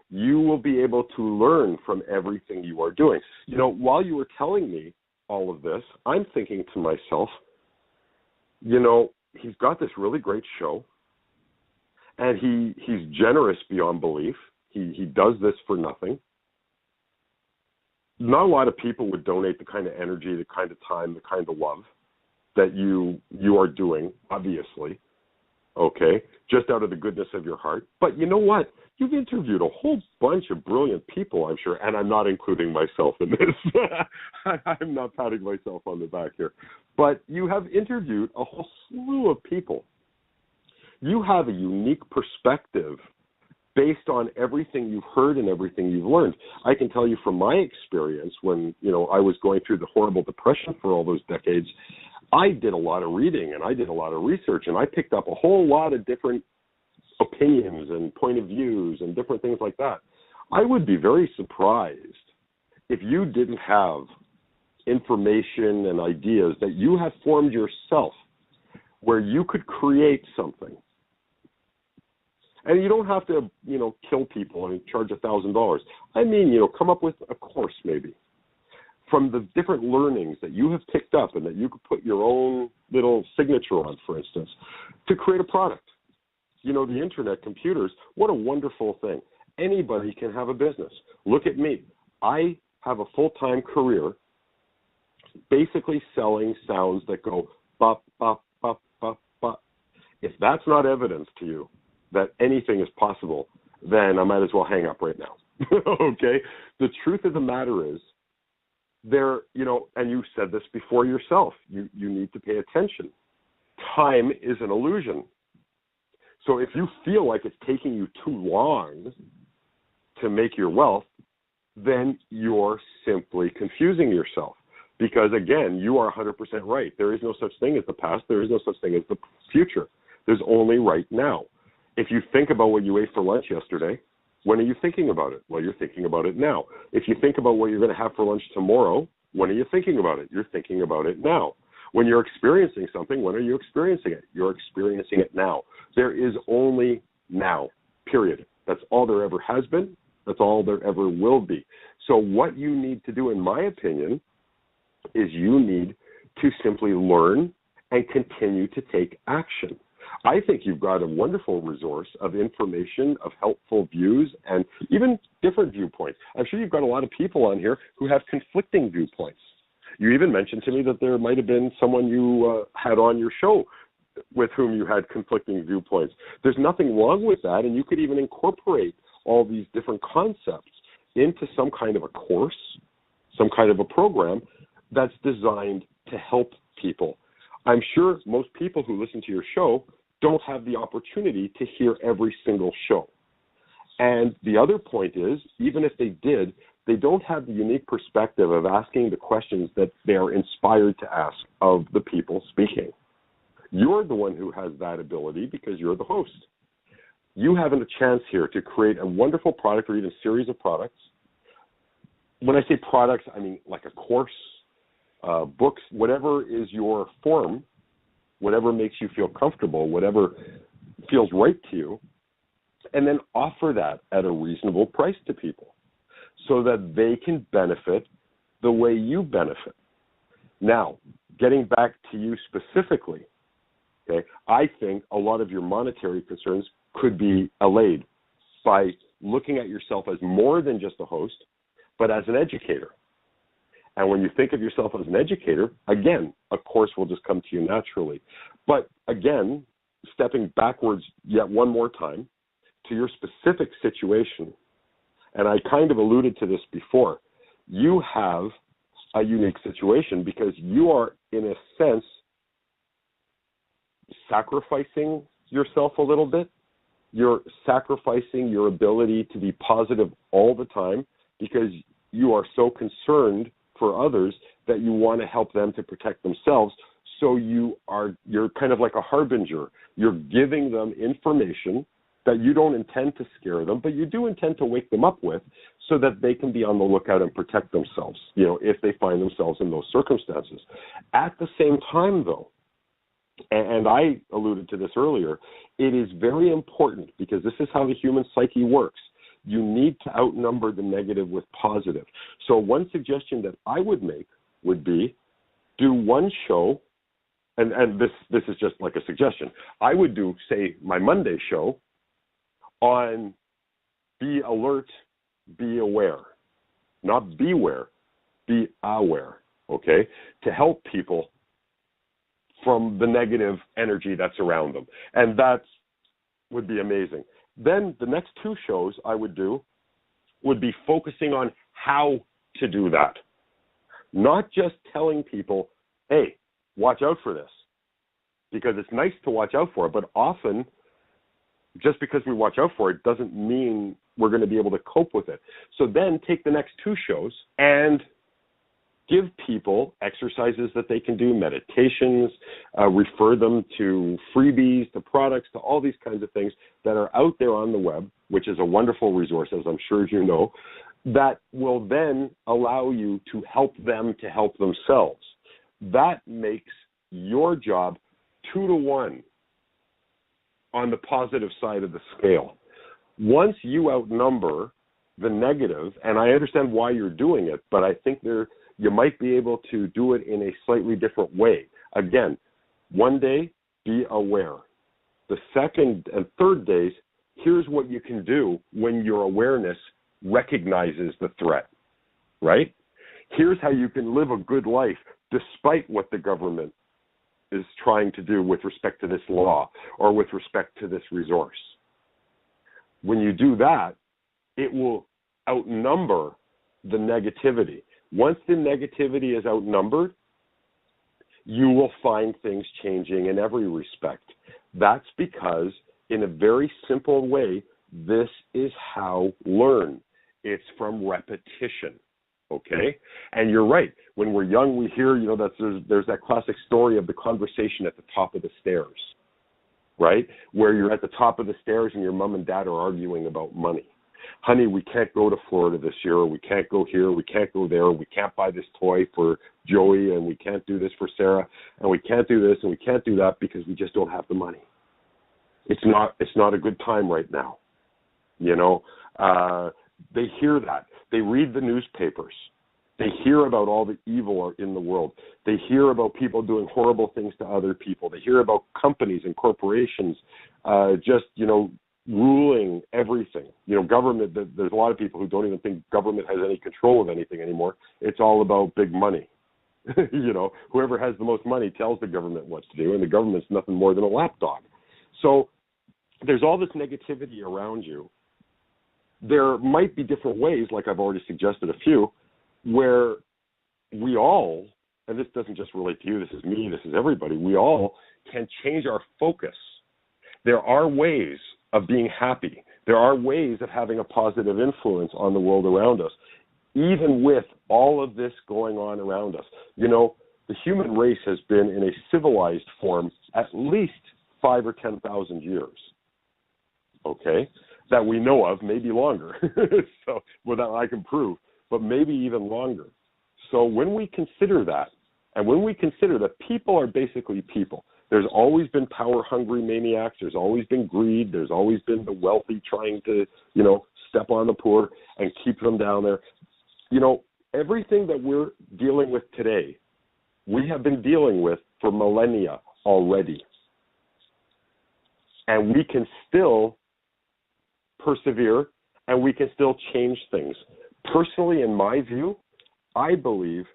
you will be able to learn from everything you are doing. You know, while you were telling me all of this, I'm thinking to myself, you know, he's got this really great show. And he's generous beyond belief. He does this for nothing. Not a lot of people would donate the kind of energy, the kind of time, the kind of love that you are doing, obviously, okay, just out of the goodness of your heart. But you know what? You've interviewed a whole bunch of brilliant people, I'm sure, and I'm not including myself in this. I'm not patting myself on the back here. But you have interviewed a whole slew of people. You have a unique perspective based on everything you've heard and everything you've learned. I can tell you from my experience when, you know, I was going through the horrible depression for all those decades, I did a lot of reading and I did a lot of research and I picked up a whole lot of different opinions and point of views and different things like that. I would be very surprised if you didn't have information and ideas that you have formed yourself where you could create something. And you don't have to, you know, kill people and charge $1,000. I mean, you know, come up with a course maybe from the different learnings that you have picked up and that you could put your own little signature on, for instance, to create a product. You know, the internet, computers, what a wonderful thing. Anybody can have a business. Look at me. I have a full-time career basically selling sounds that go bop, bop, bop, bop, bop. If that's not evidence to you that anything is possible, then I might as well hang up right now. Okay? The truth of the matter is, there, you know, and you said this before yourself, you need to pay attention. Time is an illusion. So if you feel like it's taking you too long to make your wealth, then you're simply confusing yourself. Because, again, you are 100% right. There is no such thing as the past. There is no such thing as the future. There's only right now. If you think about what you ate for lunch yesterday, when are you thinking about it? Well, you're thinking about it now. If you think about what you're going to have for lunch tomorrow, when are you thinking about it? You're thinking about it now. When you're experiencing something, when are you experiencing it? You're experiencing it now. There is only now, period. That's all there ever has been. That's all there ever will be. So what you need to do, in my opinion, is you need to simply learn and continue to take action. I think you've got a wonderful resource of information, of helpful views, and even different viewpoints. I'm sure you've got a lot of people on here who have conflicting viewpoints. You even mentioned to me that there might have been someone you had on your show with whom you had conflicting viewpoints. There's nothing wrong with that, and you could even incorporate all these different concepts into some kind of a course, some kind of a program that's designed to help people. I'm sure most people who listen to your show don't have the opportunity to hear every single show. And the other point is, even if they did, they don't have the unique perspective of asking the questions that they are inspired to ask of the people speaking. You're the one who has that ability because you're the host. you have a chance here to create a wonderful product or even series of products. When I say products, I mean like a course, books, whatever is your form, whatever makes you feel comfortable, whatever feels right to you, and then offer that at a reasonable price to people so that they can benefit the way you benefit. Now, getting back to you specifically, okay, I think a lot of your monetary concerns could be allayed by looking at yourself as more than just a host, but as an educator. And when you think of yourself as an educator, again, a course will just come to you naturally. But again, stepping backwards yet one more time to your specific situation, and I kind of alluded to this before, you have a unique situation because you are, in a sense, sacrificing yourself a little bit. You're sacrificing your ability to be positive all the time because you are so concerned for others that you want to help them to protect themselves. So you're kind of like a harbinger. You're giving them information that you don't intend to scare them, but you do intend to wake them up with so that they can be on the lookout and protect themselves, if they find themselves in those circumstances. At the same time, though, and I alluded to this earlier, it is very important because this is how the human psyche works. You need to outnumber the negative with positive. So one suggestion that I would make would be do one show, and this is just like a suggestion. I would do, say, my Monday show on be alert, be aware. Not beware, be aware, okay? To help people from the negative energy that's around them. And that would be amazing. Then the next two shows I would do would be focusing on how to do that. Not just telling people, hey, watch out for this. Because it's nice to watch out for it, but often just because we watch out for it doesn't mean we're going to be able to cope with it. So then take the next two shows and give people exercises that they can do, meditations, refer them to freebies, to products, to all these kinds of things that are out there on the web, which is a wonderful resource, as I'm sure you know, that will then allow you to help them to help themselves. That makes your job 2-to-1 on the positive side of the scale. Once you outnumber the negative, and I understand why you're doing it, but I think you might be able to do it in a slightly different way. Again, one day, be aware. The second and third days, here's what you can do when your awareness recognizes the threat, right? Here's how you can live a good life despite what the government is trying to do with respect to this law or with respect to this resource. When you do that, it will outnumber the negativity. Once the negativity is outnumbered, you will find things changing in every respect. That's because, in a very simple way, this is how learn. It's from repetition, okay? And you're right. When we're young, we hear, that there's that classic story of the conversation at the top of the stairs, right? Where you're at the top of the stairs and your mom and dad are arguing about money. Honey, we can't go to Florida this year, or we can't go here, we can't go there, we can't buy this toy for Joey, and we can't do this for Sarah, and we can't do this, and we can't do that because we just don't have the money. It's not a good time right now. They hear that. They read the newspapers. They hear about all the evil in the world. They hear about people doing horrible things to other people. They hear about companies and corporations ruling everything. Government, there's a lot of people who don't even think government has any control of anything anymore. It's all about big money. Whoever has the most money tells the government what to do, and the government's nothing more than a lapdog. So there's all this negativity around you. There might be different ways, like I've already suggested a few, where we all, and this doesn't just relate to you, this is me, this is everybody, we all can change our focus. There are ways of being happy. There are ways of having a positive influence on the world around us, even with all of this going on around us. The human race has been in a civilized form at least 5,000 or 10,000 years. okay, that we know of, maybe longer, so without I can prove, but maybe even longer. So when we consider that, and when we consider that people are basically people, there's always been power-hungry maniacs, there's always been greed, there's always been the wealthy trying to, step on the poor and keep them down there. Everything that we're dealing with today, we have been dealing with for millennia already. And we can still persevere, and we can still change things. Personally, in my view, I believe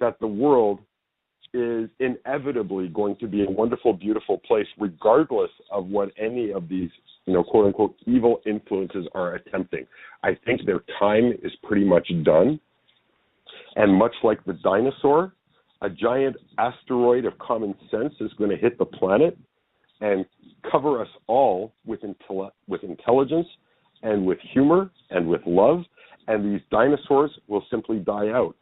that the world is inevitably going to be a wonderful, beautiful place, regardless of what any of these, quote unquote, evil influences are attempting. I think their time is pretty much done. And much like the dinosaur, a giant asteroid of common sense is going to hit the planet and cover us all with intelligence and with humor and with love, and these dinosaurs will simply die out.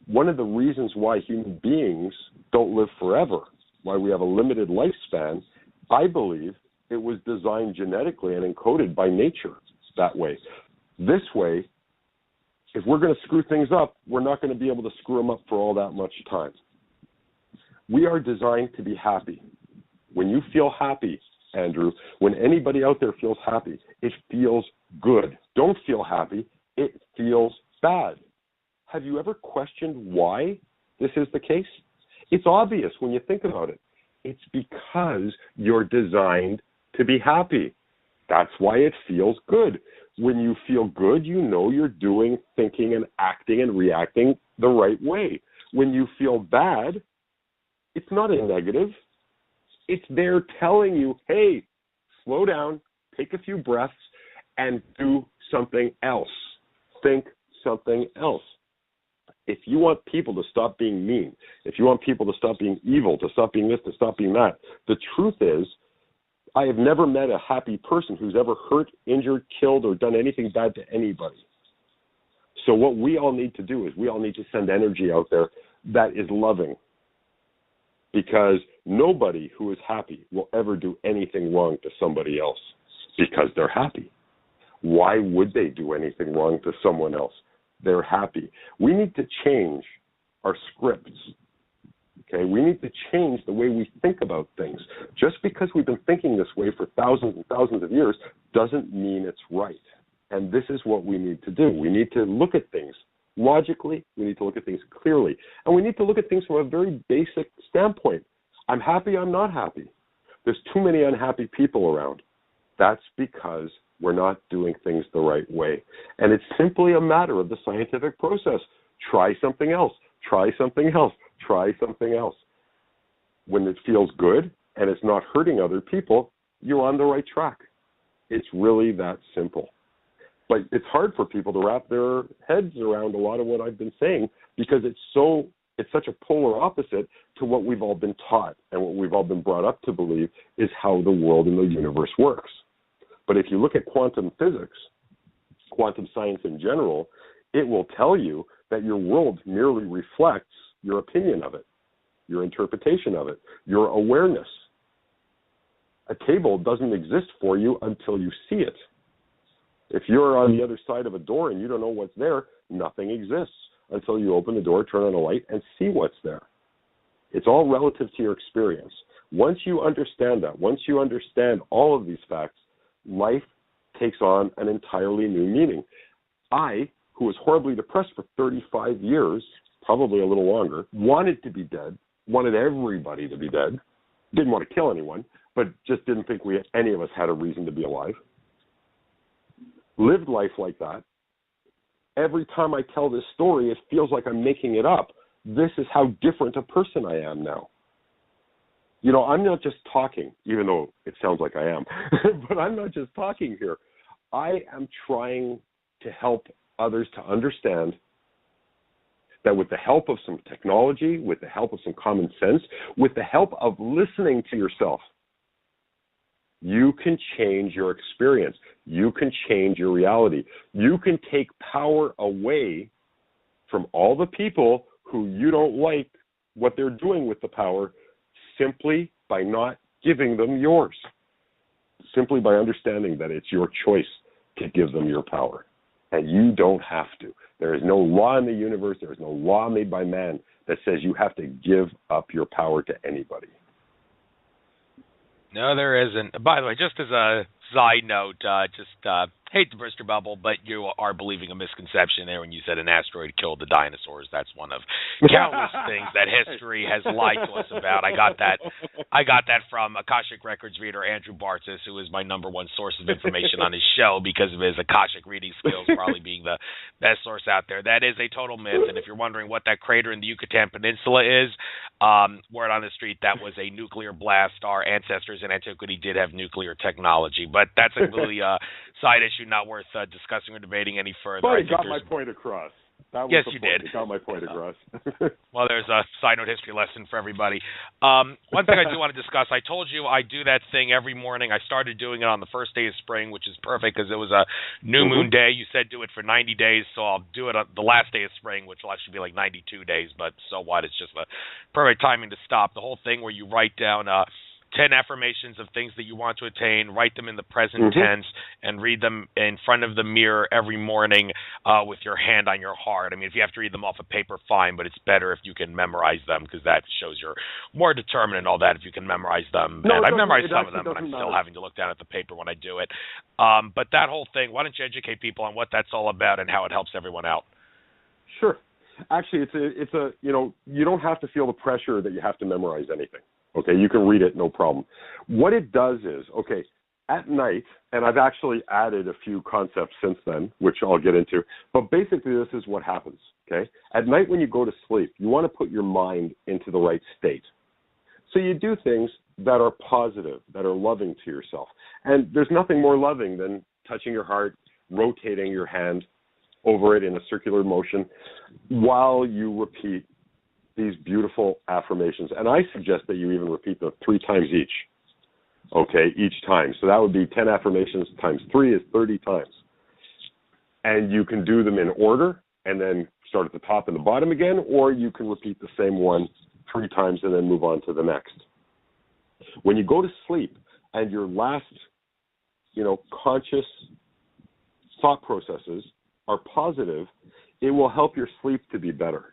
One of the reasons why human beings don't live forever, why we have a limited lifespan, I believe it was designed genetically and encoded by nature that way. This way, if we're going to screw things up, we're not going to be able to screw them up for all that much time. We are designed to be happy. When you feel happy, Andrew, when anybody out there feels happy, it feels good. Don't feel happy, it feels bad. Have you ever questioned why this is the case? It's obvious when you think about it. It's because you're designed to be happy. That's why it feels good. When you feel good, you know you're doing, thinking, and acting and reacting the right way. When you feel bad, it's not a negative. It's there telling you, hey, slow down, take a few breaths, and do something else. Think something else. If you want people to stop being mean, if you want people to stop being evil, to stop being this, to stop being that, the truth is, I have never met a happy person who's ever hurt, injured, killed, or done anything bad to anybody. So what we all need to do is we all need to send energy out there that is loving. Because nobody who is happy will ever do anything wrong to somebody else because they're happy. Why would they do anything wrong to someone else? They're happy. We need to change our scripts. Okay, we need to change the way we think about things. Just because we've been thinking this way for thousands and thousands of years doesn't mean it's right. And this is what we need to do. We need to look at things logically. We need to look at things clearly. And we need to look at things from a very basic standpoint. I'm happy, I'm not happy. There's too many unhappy people around. That's because we're not doing things the right way. And it's simply a matter of the scientific process. Try something else. Try something else. Try something else. When it feels good and it's not hurting other people, you're on the right track. It's really that simple. But it's hard for people to wrap their heads around a lot of what I've been saying because it's such a polar opposite to what we've all been taught and what we've all been brought up to believe is how the world and the universe works. But if you look at quantum physics, quantum science in general, it will tell you that your world merely reflects your opinion of it, your interpretation of it, your awareness. A table doesn't exist for you until you see it. If you're on the other side of a door and you don't know what's there, nothing exists until you open the door, turn on a light, and see what's there. It's all relative to your experience. Once you understand that, once you understand all of these facts, life takes on an entirely new meaning. I, who was horribly depressed for 35 years, probably a little longer, wanted to be dead, wanted everybody to be dead, didn't want to kill anyone, but just didn't think any of us had a reason to be alive. Lived life like that. Every time I tell this story, it feels like I'm making it up. This is how different a person I am now. You know, I'm not just talking, even though it sounds like I am, but I'm not just talking here. I am trying to help others to understand that with the help of some technology, with the help of some common sense, with the help of listening to yourself, you can change your experience. You can change your reality. You can take power away from all the people who you don't like what they're doing with the power simply by not giving them yours. simply by understanding that it's your choice to give them your power. And you don't have to. There is no law in the universe, there is no law made by man that says you have to give up your power to anybody. No, there isn't. By the way, just as a side note, hate to burst your bubble, but you are believing a misconception there when you said an asteroid killed the dinosaurs. That's one of countless things that history has lied to us about. I got that from Akashic Records reader Andrew Bartis, who is my number one source of information on his show because of his Akashic reading skills, probably being the best source out there. That is a total myth, and if you're wondering what that crater in the Yucatan Peninsula is, word on the street, that was a nuclear blast. Our ancestors in antiquity did have nuclear technology, but that's a really side issue not worth discussing or debating any further. But it got my point across. Yes, you did. It got my point across. Well, there's a side note history lesson for everybody. One thing I do want to discuss, I told you I do that thing every morning. I started doing it on the first day of spring, which is perfect because it was a new moon day. You said do it for 90 days, so I'll do it on the last day of spring, which will actually be like 92 days, but so what? It's just a perfect timing to stop. The whole thing where you write down 10 affirmations of things that you want to attain, write them in the present tense, and read them in front of the mirror every morning with your hand on your heart. I mean, if you have to read them off of paper, fine, but it's better if you can memorize them because that shows you're more determined and all that if you can memorize them. No, and I've memorized some of them, but I'm still having to look down at the paper when I do it. But that whole thing, why don't you educate people on what that's all about and how it helps everyone out? Sure. Actually, it's a you don't have to feel the pressure that you have to memorize anything. Okay, you can read it, no problem. What it does is, at night, and I've actually added a few concepts since then, which I'll get into, but basically this is what happens, okay? At night when you go to sleep, you want to put your mind into the right state. So you do things that are positive, that are loving to yourself. And there's nothing more loving than touching your heart, rotating your hand over it in a circular motion while you repeat these beautiful affirmations. And I suggest that you even repeat them 3 times each, each time. So that would be 10 affirmations times 3 is 30 times. And you can do them in order and then start at the top and the bottom again, or you can repeat the same one 3 times and then move on to the next. When you go to sleep and your last, conscious thought processes are positive, it will help your sleep to be better.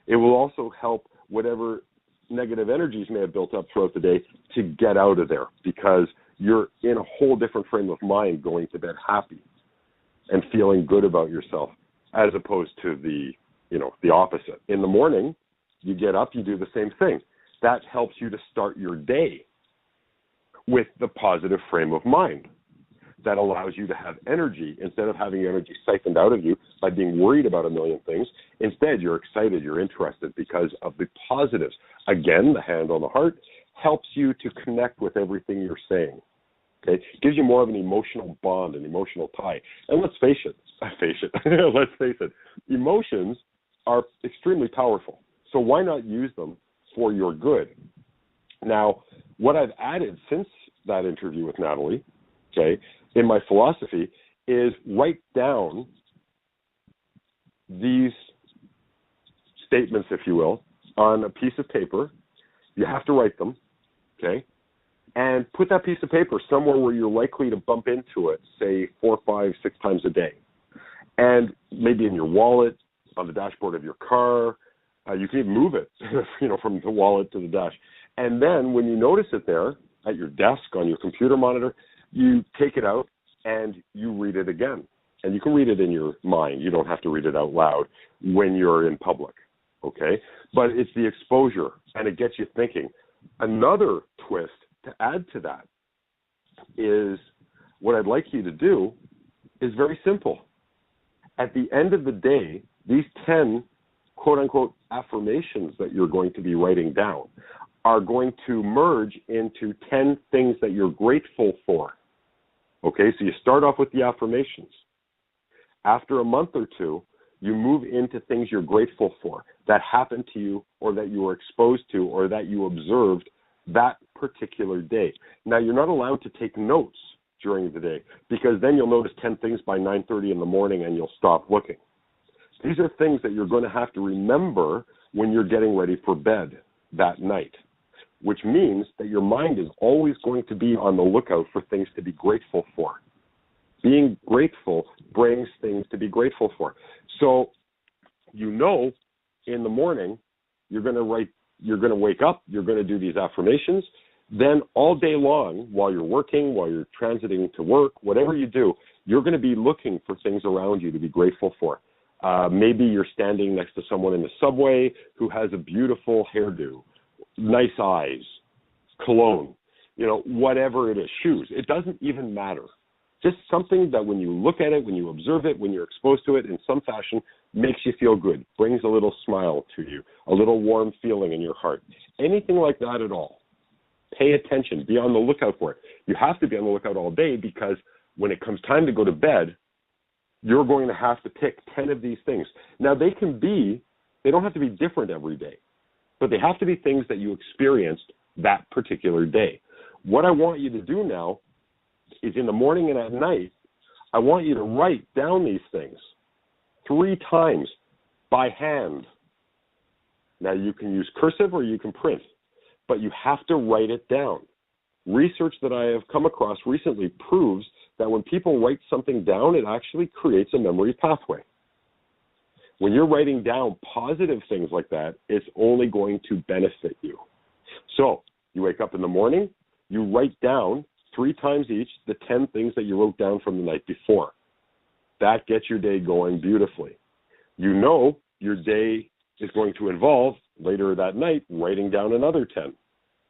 It will also help whatever negative energies may have built up throughout the day to get out of there because you're in a whole different frame of mind going to bed happy and feeling good about yourself as opposed to the opposite. In the morning, you get up, you do the same thing. That helps you to start your day with the positive frame of mind. That allows you to have energy instead of having energy siphoned out of you by being worried about a million things. Instead, you're excited, you're interested because of the positives. Again, the hand on the heart helps you to connect with everything you're saying. Okay, gives you more of an emotional bond, an emotional tie. And let's face it, emotions are extremely powerful. So why not use them for your good? Now, what I've added since that interview with Natalie, in my philosophy is write down these statements, if you will, on a piece of paper. You have to write them, and put that piece of paper somewhere where you're likely to bump into it, say 4, 5, 6 times a day. And maybe in your wallet, on the dashboard of your car. You can even move it, from the wallet to the dash. And then when you notice it there at your desk, on your computer monitor, you take it out and you read it again. And you can read it in your mind. You don't have to read it out loud when you're in public, But it's the exposure, and it gets you thinking. Another twist to add to that is what I'd like you to do is very simple. At the end of the day, these 10, quote-unquote, affirmations that you're going to be writing down are going to merge into 10 things that you're grateful for. So you start off with the affirmations. After a month or two, you move into things you're grateful for that happened to you or that you were exposed to or that you observed that particular day. Now, you're not allowed to take notes during the day because then you'll notice 10 things by 9:30 in the morning and you'll stop looking. These are things that you're going to have to remember when you're getting ready for bed that night. which means that your mind is always going to be on the lookout for things to be grateful for. Being grateful brings things to be grateful for. So, in the morning, you're going to wake up, you're going to do these affirmations. Then all day long, while you're working, while you're transiting to work, whatever you do, you're going to be looking for things around you to be grateful for. Maybe you're standing next to someone in the subway who has a beautiful hairdo, nice eyes, cologne, whatever it is, shoes. It doesn't even matter. Just something that when you look at it, when you observe it, when you're exposed to it in some fashion, makes you feel good, brings a little smile to you, a little warm feeling in your heart. Anything like that at all. Pay attention. Be on the lookout for it. You have to be on the lookout all day because when it comes time to go to bed, you're going to have to pick 10 of these things. Now, they don't have to be different every day, but they have to be things that you experienced that particular day. What I want you to do now is in the morning and at night, I want you to write down these things 3 times by hand. Now, you can use cursive or you can print, but you have to write it down. Research that I have come across recently proves that when people write something down, it actually creates a memory pathway. When you're writing down positive things like that, it's only going to benefit you. So you wake up in the morning, you write down 3 times each the 10 things that you wrote down from the night before. That gets your day going beautifully. Your day is going to involve later that night writing down another 10,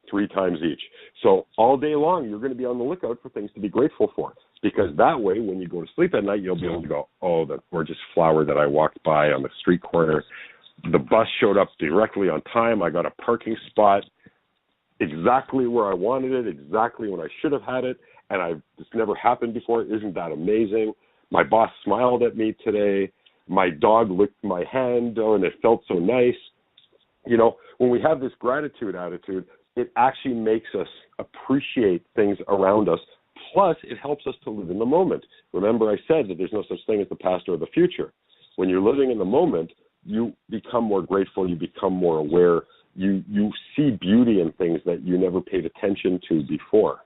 3 times each. So all day long, you're going to be on the lookout for things to be grateful for, because that way, when you go to sleep at night, you'll be able to go, oh, that gorgeous flower that I walked by on the street corner. The bus showed up directly on time. I got a parking spot exactly where I wanted it, exactly when I should have had it, and this never happened before. Isn't that amazing? My boss smiled at me today. My dog licked my hand, and it felt so nice. When we have this gratitude attitude, it actually makes us appreciate things around us. Plus, it helps us to live in the moment. Remember, I said that there's no such thing as the past or the future. When you're living in the moment, you become more grateful, you become more aware, you see beauty in things that you never paid attention to before.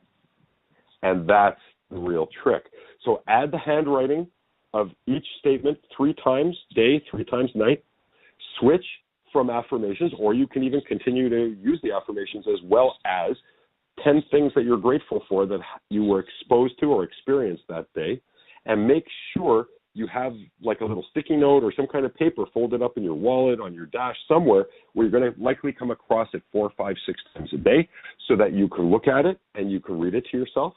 And that's the real trick. So add the handwriting of each statement 3 times day, 3 times night. Switch from affirmations, or you can even continue to use the affirmations as well as 10 things that you're grateful for that you were exposed to or experienced that day. And make sure you have like a little sticky note or some kind of paper folded up in your wallet, on your dash, somewhere where you're going to likely come across it 4, 5, 6 times a day so that you can look at it and you can read it to yourself.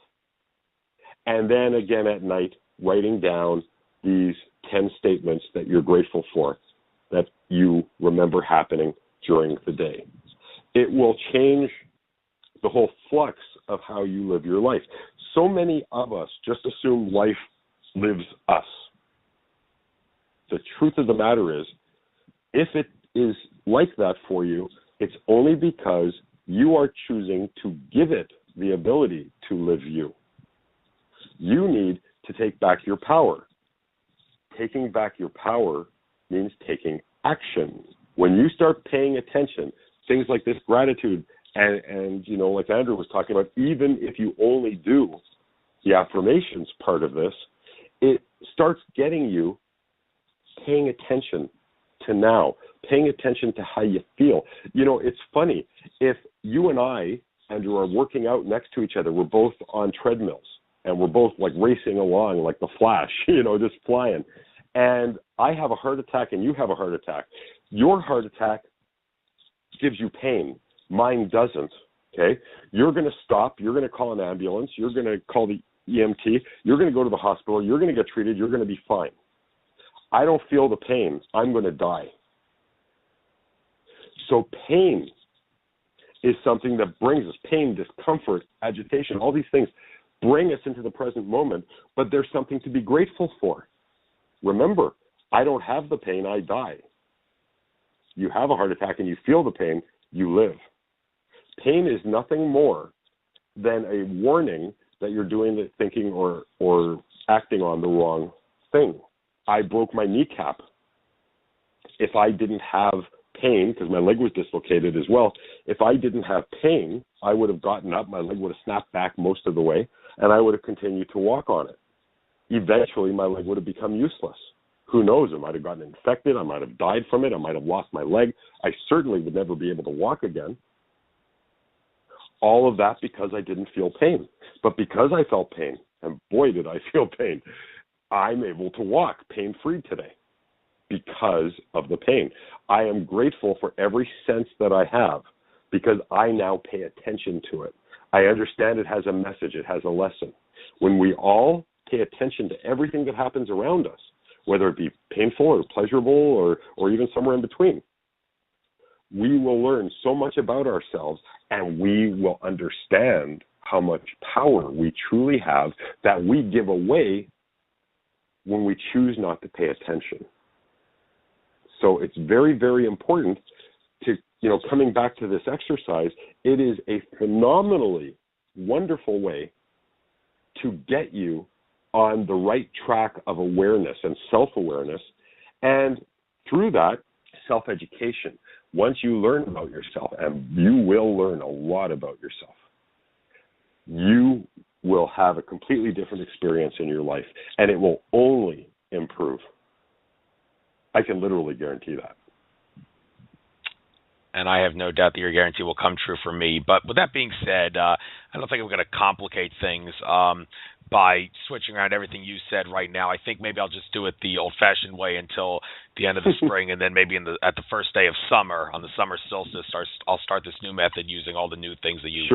And then again at night, writing down these 10 statements that you're grateful for that you remember happening during the day. It will change the whole flux of how you live your life. So many of us just assume life lives us. The truth of the matter is, if it is like that for you, it's only because you are choosing to give it the ability to live you. You need to take back your power. Taking back your power means taking action. When you start paying attention, things like this gratitude, and like Andrew was talking about, even if you only do the affirmations part of this, it starts getting you paying attention to now, paying attention to how you feel. It's funny. If you and I, Andrew, are working out next to each other, we're both on treadmills, and we're both like racing along like the Flash, just flying. And I have a heart attack and you have a heart attack. Your heart attack gives you pain. Mine doesn't, okay? You're going to stop. You're going to call an ambulance. You're going to call the EMT. You're going to go to the hospital. You're going to get treated. You're going to be fine. I don't feel the pain. I'm going to die. So pain is something that brings us pain, discomfort, agitation, all these things bring us into the present moment, but there's something to be grateful for. Remember, I don't have the pain, I die. You have a heart attack and you feel the pain, you live. Pain is nothing more than a warning that you're doing the thinking or acting on the wrong thing. I broke my kneecap. If I didn't have pain, because my leg was dislocated as well, if I didn't have pain, I would have gotten up, my leg would have snapped back most of the way, and I would have continued to walk on it. Eventually, my leg would have become useless. Who knows? I might have gotten infected. I might have died from it. I might have lost my leg. I certainly would never be able to walk again. All of that because I didn't feel pain. But because I felt pain, and boy, did I feel pain, I'm able to walk pain-free today because of the pain. I am grateful for every sense that I have because I now pay attention to it. I understand it has a message. It has a lesson. When we all pay attention to everything that happens around us, whether it be painful or pleasurable or even somewhere in between, we will learn so much about ourselves, and we will understand how much power we truly have that we give away when we choose not to pay attention. So it's very, very important to, coming back to this exercise, it is a phenomenally wonderful way to get you on the right track of awareness and self-awareness, and through that, self-education. Once you learn about yourself, and you will learn a lot about yourself, you will have a completely different experience in your life, and it will only improve. I can literally guarantee that. And I have no doubt that your guarantee will come true for me. But with that being said, I don't think I'm going to complicate things by switching around everything you said right now. I think maybe I'll just do it the old-fashioned way until the end of the spring, and then maybe at the first day of summer, on the summer solstice, I'll start this new method using all the new things that you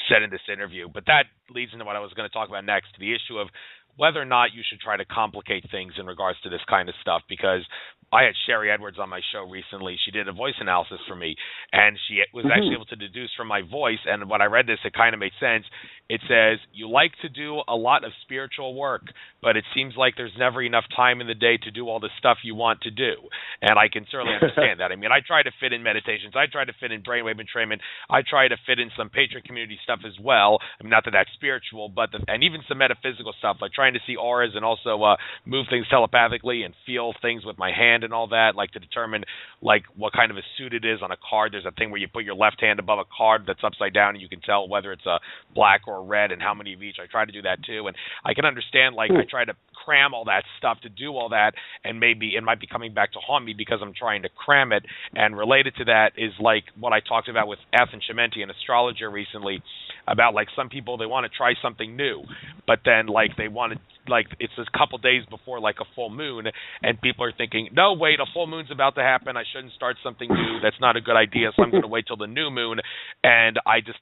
said in this interview. But that leads into what I was going to talk about next, the issue of whether or not you should try to complicate things in regards to this kind of stuff, because I had Sherry Edwards on my show recently. She did a voice analysis for me, and she was actually able to deduce from my voice, and when I read this, it kind of made sense. It says, you like to do a lot of spiritual work, but it seems like there's never enough time in the day to do all the stuff you want to do. And I can certainly understand that. I mean, I try to fit in meditations. I try to fit in Brainwave Entrainment. I try to fit in some Patriot Community stuff as well. I mean, not that that's spiritual, but and even some metaphysical stuff, like trying to see auras and also move things telepathically and feel things with my hand and all that, like to determine like what kind of a suit it is on a card. There's a thing where you put your left hand above a card that's upside down, and you can tell whether it's a black or a red and how many of each. I try to do that too, and I can understand, like, I try to cram all that stuff to do all that, and maybe it might be coming back to haunt me because I'm trying to cram it. And related to that is like what I talked about with Ethan Chimenti, an astrologer, recently, about like some people, they want to try something new, but then like they want to, like, it's a couple days before like a full moon, and people are thinking, no, wait, a full moon's about to happen, I shouldn't start something new, that's not a good idea, so I'm going to wait till the new moon. And I just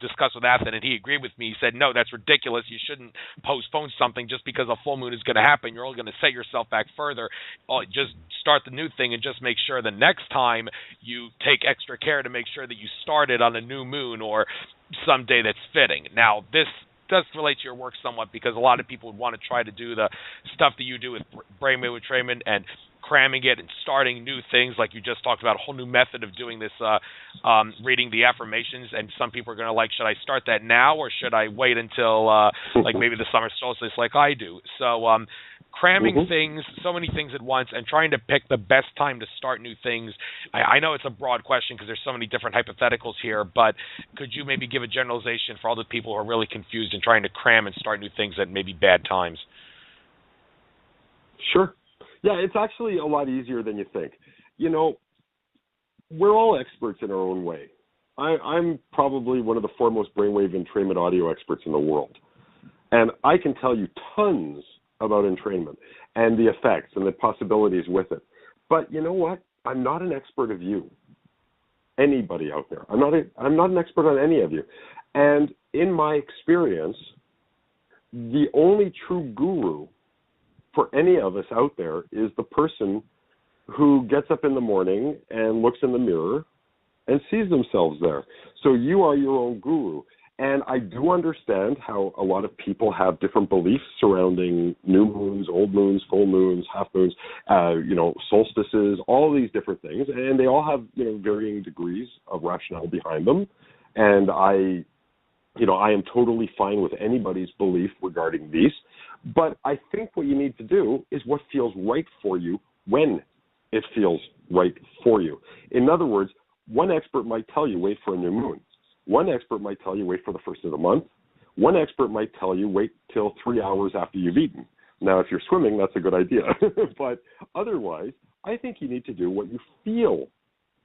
discussed with Ethan, and he agreed with me. He said, no, that's ridiculous, you shouldn't postpone something just because a full moon is going to happen. You're only going to set yourself back further. Just start the new thing, and just make sure the next time you take extra care to make sure that you start it on a new moon or some day that's fitting. Now, this does relate to your work somewhat, because a lot of people would want to try to do the stuff that you do with Brainwave Entrainment and cramming it and starting new things, like you just talked about, a whole new method of doing this, reading the affirmations. And some people are going to like, should I start that now, or should I wait until like maybe the summer solstice like I do? So cramming things, so many things at once, and trying to pick the best time to start new things. I know it's a broad question because there's so many different hypotheticals here, but could you maybe give a generalization for all the people who are really confused and trying to cram and start new things at maybe bad times? Sure. Yeah, it's actually a lot easier than you think. You know, we're all experts in our own way. I'm probably one of the foremost brainwave entrainment audio experts in the world. And I can tell you tons about entrainment and the effects and the possibilities with it. But you know what? I'm not an expert of you. Anybody out there. I'm not an expert on any of you. And in my experience, the only true guru for any of us out there is the person who gets up in the morning and looks in the mirror and sees themselves there. So you are your own guru. And I do understand how a lot of people have different beliefs surrounding new moons, old moons, full moons, half moons, solstices, all these different things. And they all have, varying degrees of rationale behind them. And I am totally fine with anybody's belief regarding these. But I think what you need to do is what feels right for you when it feels right for you. In other words, one expert might tell you wait for a new moon. One expert might tell you wait for the first of the month. One expert might tell you wait till 3 hours after you've eaten. Now, if you're swimming, that's a good idea. But otherwise, I think you need to do what you feel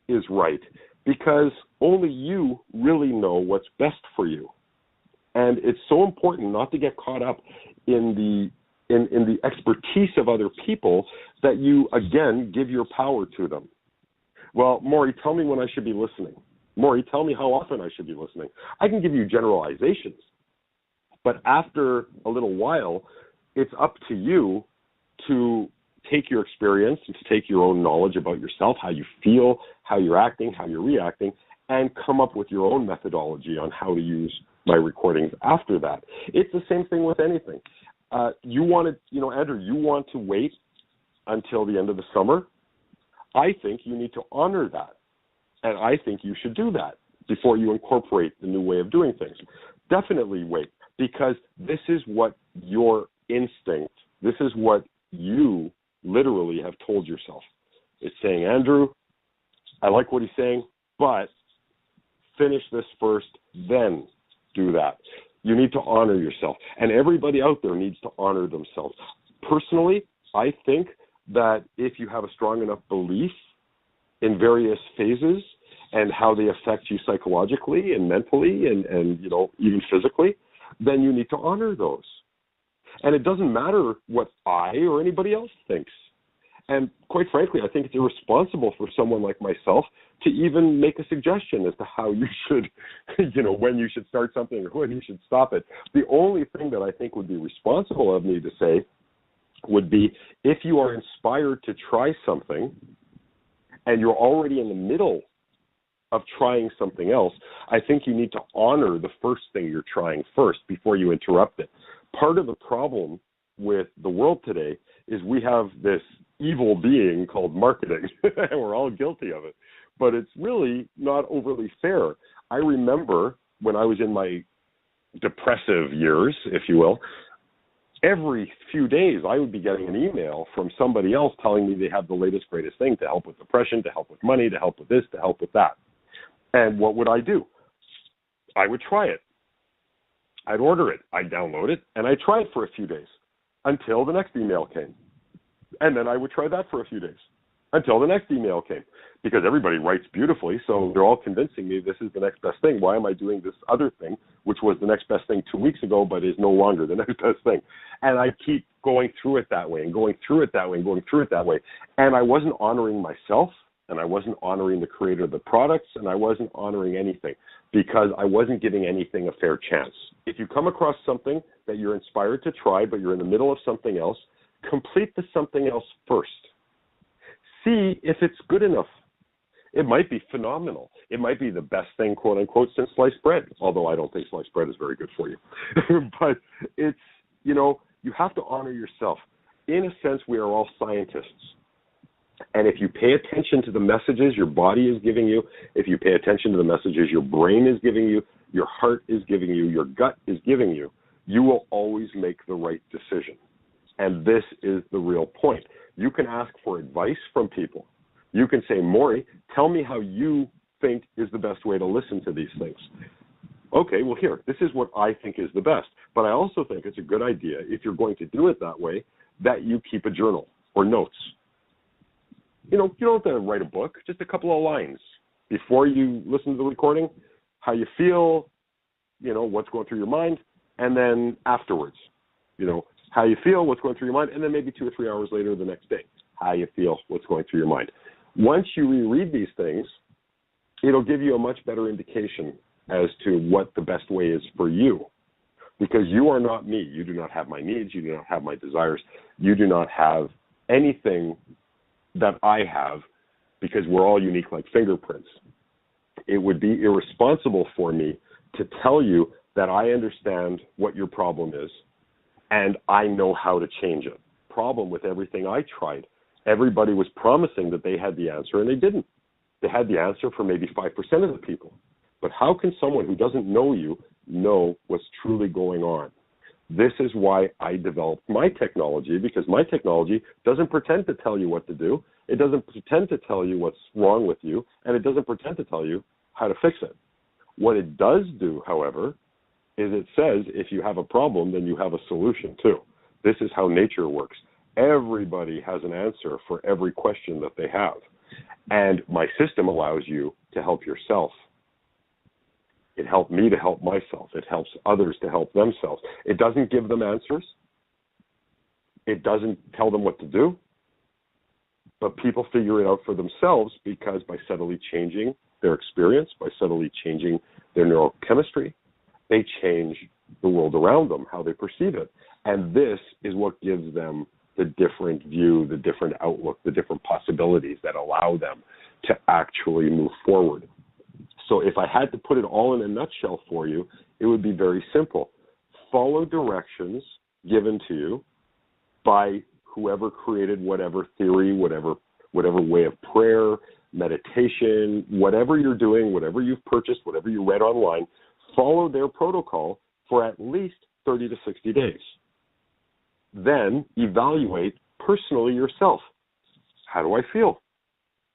is right, because only you really know what's best for you. And it's so important not to get caught up in the expertise of other people that you, again, give your power to them. Well, Morry, tell me when I should be listening. Morry, tell me how often I should be listening. I can give you generalizations, but after a little while, it's up to you to take your experience and to take your own knowledge about yourself, how you feel, how you're acting, how you're reacting, and come up with your own methodology on how to use my recordings after that. It's the same thing with anything. Andrew, you want to wait until the end of the summer? I think you need to honor that. And I think you should do that before you incorporate the new way of doing things. Definitely wait, because this is what your instinct, this is what you literally have told yourself. It's saying, Andrew, I like what he's saying, but finish this first, then do that. You need to honor yourself. And everybody out there needs to honor themselves. Personally, I think that if you have a strong enough belief in various phases and how they affect you psychologically and mentally and even physically, then you need to honor those. And it doesn't matter what I or anybody else thinks. And quite frankly, I think it's irresponsible for someone like myself to even make a suggestion as to how you should, when you should start something or when you should stop it. The only thing that I think would be responsible of me to say would be, if you are inspired to try something and you're already in the middle of trying something else, I think you need to honor the first thing you're trying first before you interrupt it. Part of the problem with the world today is we have this evil being called marketing, and we're all guilty of it. But it's really not overly fair. I remember when I was in my depressive years, if you will, every few days I would be getting an email from somebody else telling me they have the latest, greatest thing to help with depression, to help with money, to help with this, to help with that. And what would I do? I would try it. I'd order it. I'd download it, and I'd try it for a few days until the next email came. And then I would try that for a few days until the next email came, because everybody writes beautifully, so they're all convincing me this is the next best thing. Why am I doing this other thing, which was the next best thing 2 weeks ago, but is no longer the next best thing? And I keep going through it that way and going through it that way and going through it that way. And I wasn't honoring myself, and I wasn't honoring the creator of the products, and I wasn't honoring anything because I wasn't giving anything a fair chance. If you come across something that you're inspired to try, but you're in the middle of something else, complete the something else first. See if it's good enough. It might be phenomenal. It might be the best thing, quote unquote, since sliced bread, although I don't think sliced bread is very good for you. But it's, you have to honor yourself. In a sense, we are all scientists. And if you pay attention to the messages your body is giving you, if you pay attention to the messages your brain is giving you, your heart is giving you, your gut is giving you, you will always make the right decision. And this is the real point. You can ask for advice from people. You can say, Morry, tell me how you think is the best way to listen to these things. Okay, well, here, this is what I think is the best. But I also think it's a good idea, if you're going to do it that way, that you keep a journal or notes. You don't have to write a book, just a couple of lines before you listen to the recording, how you feel, what's going through your mind, and then afterwards, how you feel, what's going through your mind, and then maybe 2 or 3 hours later the next day, how you feel, what's going through your mind. Once you reread these things, it'll give you a much better indication as to what the best way is for you, because you are not me. You do not have my needs. You do not have my desires. You do not have anything that I have, because we're all unique like fingerprints. It would be irresponsible for me to tell you that I understand what your problem is and I know how to change it. Problem with everything I tried, everybody was promising that they had the answer and they didn't. They had the answer for maybe 5% of the people. But how can someone who doesn't know you know what's truly going on? This is why I developed my technology, because my technology doesn't pretend to tell you what to do. It doesn't pretend to tell you what's wrong with you, and it doesn't pretend to tell you how to fix it. What it does do, however, is it says if you have a problem, then you have a solution too. This is how nature works. Everybody has an answer for every question that they have. And my system allows you to help yourself. It helped me to help myself. It helps others to help themselves. It doesn't give them answers. It doesn't tell them what to do. But people figure it out for themselves, because by subtly changing their experience, by subtly changing their neurochemistry, they change the world around them, how they perceive it. And this is what gives them the different view, the different outlook, the different possibilities that allow them to actually move forward. So if I had to put it all in a nutshell for you, it would be very simple. Follow directions given to you by whoever created whatever theory, whatever way of prayer, meditation, whatever you're doing, whatever you've purchased, whatever you read online. Follow their protocol for at least 30 to 60 days. Then evaluate personally yourself. How do I feel?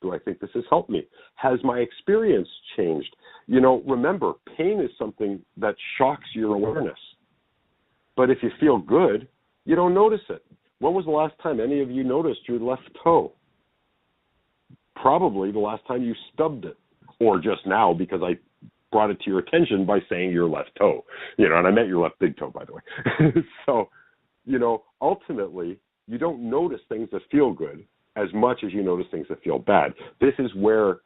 Do I think this has helped me? Has my experience changed? Remember, pain is something that shocks your awareness. But if you feel good, you don't notice it. When was the last time any of you noticed your left toe? Probably the last time you stubbed it, or just now because I brought it to your attention by saying your left toe, and I meant your left big toe, by the way. So, ultimately, you don't notice things that feel good as much as you notice things that feel bad. This is where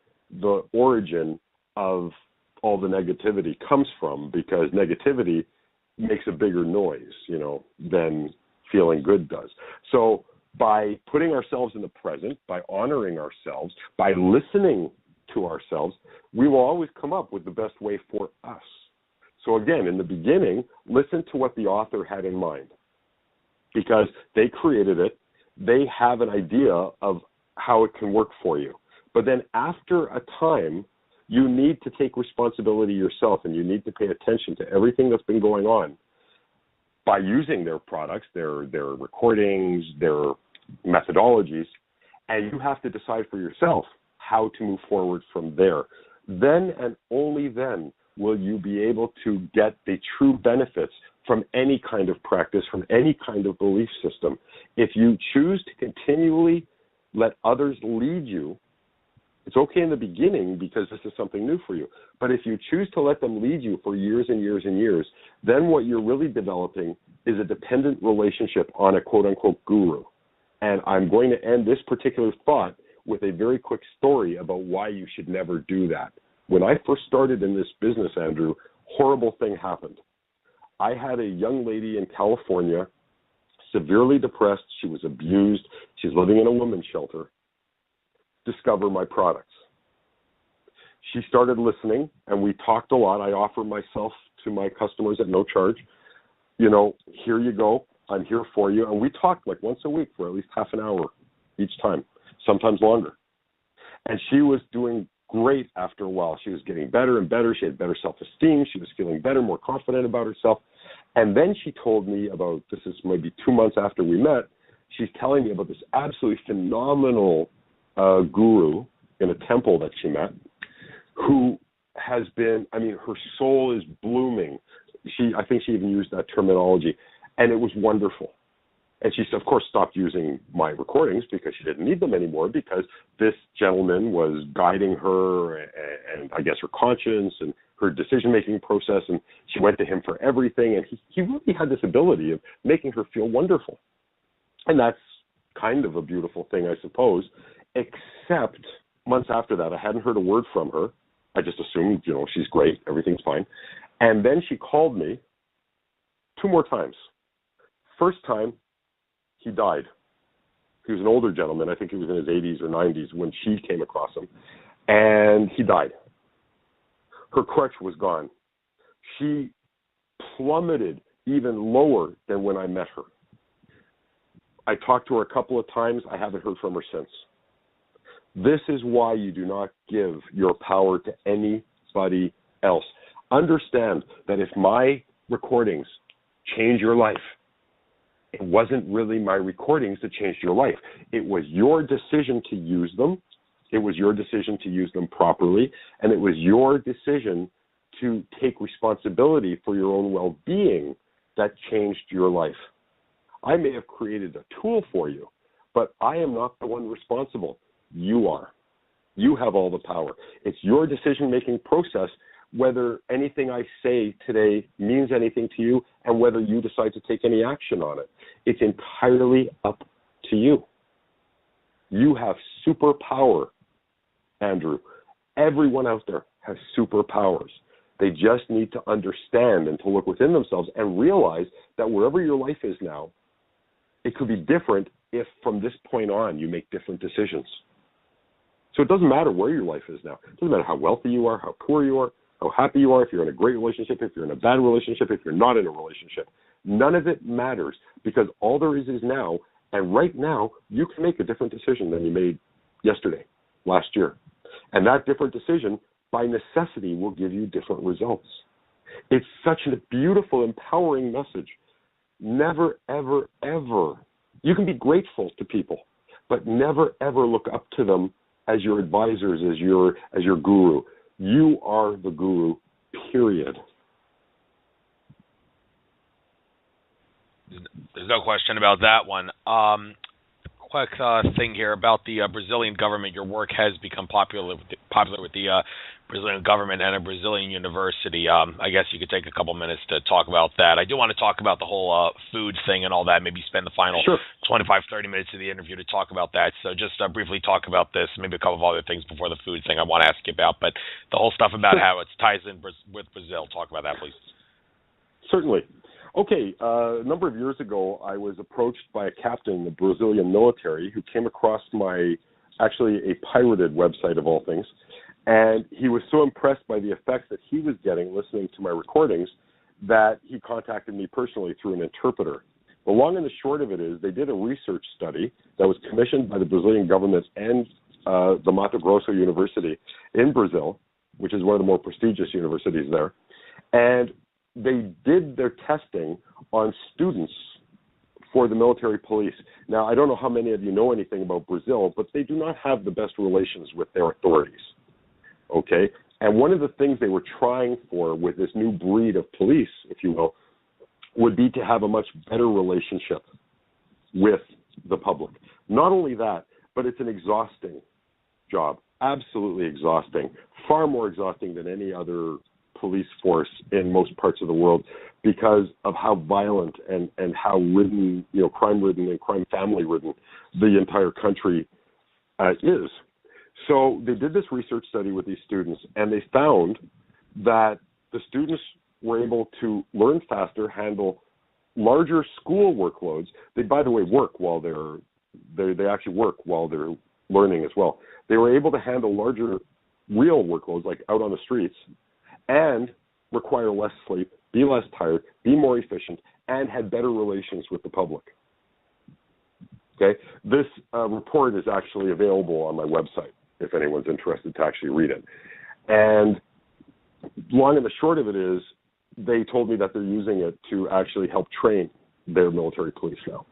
the origin of all the negativity comes from, because negativity makes a bigger noise, than feeling good does. So by putting ourselves in the present, by honoring ourselves, by listening to ourselves, we will always come up with the best way for us. So again, in the beginning, listen to what the author had in mind, because they created it. They have an idea of how it can work for you. But then after a time, you need to take responsibility yourself, and you need to pay attention to everything that's been going on by using their products, their recordings, their methodologies, and you have to decide for yourself how to move forward from there. Then and only then will you be able to get the true benefits from any kind of practice, from any kind of belief system. If you choose to continually let others lead you, it's okay in the beginning because this is something new for you. But if you choose to let them lead you for years and years and years, then what you're really developing is a dependent relationship on a quote-unquote guru. And I'm going to end this particular thought with a very quick story about why you should never do that. When I first started in this business, Andrew, horrible thing happened. I had a young lady in California, severely depressed. She was abused. She's living in a women's shelter. Discover my products. She started listening, and we talked a lot. I offer myself to my customers at no charge. Here you go. I'm here for you. And we talked like once a week for at least half an hour each time, sometimes longer. And she was doing great after a while. She was getting better and better. She had better self-esteem. She was feeling better, more confident about herself. And then she told me about, this is maybe 2 months after we met, she's telling me about this absolutely phenomenal guru in a temple that she met, who has been, her soul is blooming. I think she even used that terminology, and it was wonderful. And she, of course, stopped using my recordings because she didn't need them anymore, because this gentleman was guiding her and I guess her conscience and her decision-making process, and she went to him for everything, and he really had this ability of making her feel wonderful. And that's kind of a beautiful thing, I suppose, except months after that, I hadn't heard a word from her. I just assumed, she's great, everything's fine. And then she called me 2 more times. First time, he died. He was an older gentleman. I think he was in his 80s or 90s when she came across him. And he died. Her crutch was gone. She plummeted even lower than when I met her. I talked to her a couple of times. I haven't heard from her since. This is why you do not give your power to anybody else. Understand that if my recordings change your life. It wasn't really my recordings that changed your life. It was your decision to use them. It was your decision to use them properly. And it was your decision to take responsibility for your own well-being that changed your life. I may have created a tool for you, but I am not the one responsible. You are. You have all the power. It's your decision-making process whether anything I say today means anything to you and whether you decide to take any action on it. It's entirely up to you. You have superpower, Andrew. Everyone out there has superpowers. They just need to understand and to look within themselves and realize that wherever your life is now, it could be different if from this point on you make different decisions. So it doesn't matter where your life is now. It doesn't matter how wealthy you are, how poor you are, how happy you are, if you're in a great relationship, if you're in a bad relationship, if you're not in a relationship. None of it matters because all there is now, and right now, you can make a different decision than you made yesterday, last year. And that different decision, by necessity, will give you different results. It's such a beautiful, empowering message. Never, ever, ever. You can be grateful to people, but never, ever look up to them as your advisors, as your guru. You are the guru, period. There's no question about that one. Quick thing here about the Brazilian government. Your work has become popular with the Brazilian government and a Brazilian university. I guess you could take a couple minutes to talk about that. I do want to talk about the whole food thing and all that, maybe spend the final 25, 30 minutes of the interview to talk about that. So just briefly talk about this, maybe a couple of other things before the food thing I want to ask you about. But the whole stuff about how it ties in with Brazil, talk about that, please. Certainly. Okay, a number of years ago, I was approached by a captain in the Brazilian military who came across actually a pirated website of all things, and he was so impressed by the effects that he was getting listening to my recordings that he contacted me personally through an interpreter. The long and the short of it is they did a research study that was commissioned by the Brazilian government and the Mato Grosso University in Brazil, which is one of the more prestigious universities there, and they did their testing on students for the military police. Now, I don't know how many of you know anything about Brazil, but they do not have the best relations with their authorities, okay? And one of the things they were trying for with this new breed of police, if you will, would be to have a much better relationship with the public. Not only that, but it's an exhausting job, absolutely exhausting, far more exhausting than any other police force in most parts of the world because of how violent and how ridden, crime-ridden and crime family-ridden the entire country is. So they did this research study with these students, and they found that the students were able to learn faster, handle larger school workloads. They, by the way, work while they actually work while they're learning as well. They were able to handle larger real workloads, like out on the streets, and require less sleep, be less tired, be more efficient, and had better relations with the public. Okay? This report is actually available on my website if anyone's interested to actually read it. And long and the short of it is they told me that they're using it to actually help train their military police now.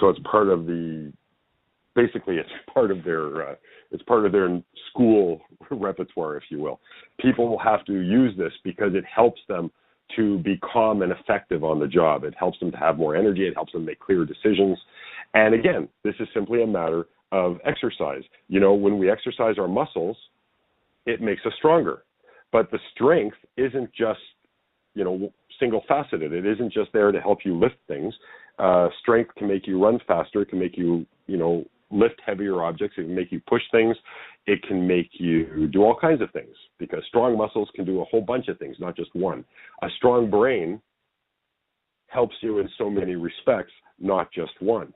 So it's part of their school repertoire, if you will. People will have to use this because it helps them to be calm and effective on the job. It helps them to have more energy. It helps them make clear decisions. And again, this is simply a matter of exercise. When we exercise our muscles, it makes us stronger. But the strength isn't just, single-faceted. It isn't just there to help you lift things. Strength can make you run faster. It can make you, lift heavier objects. It can make you push things. It can make you do all kinds of things because strong muscles can do a whole bunch of things, not just one. A strong brain helps you in so many respects, not just one.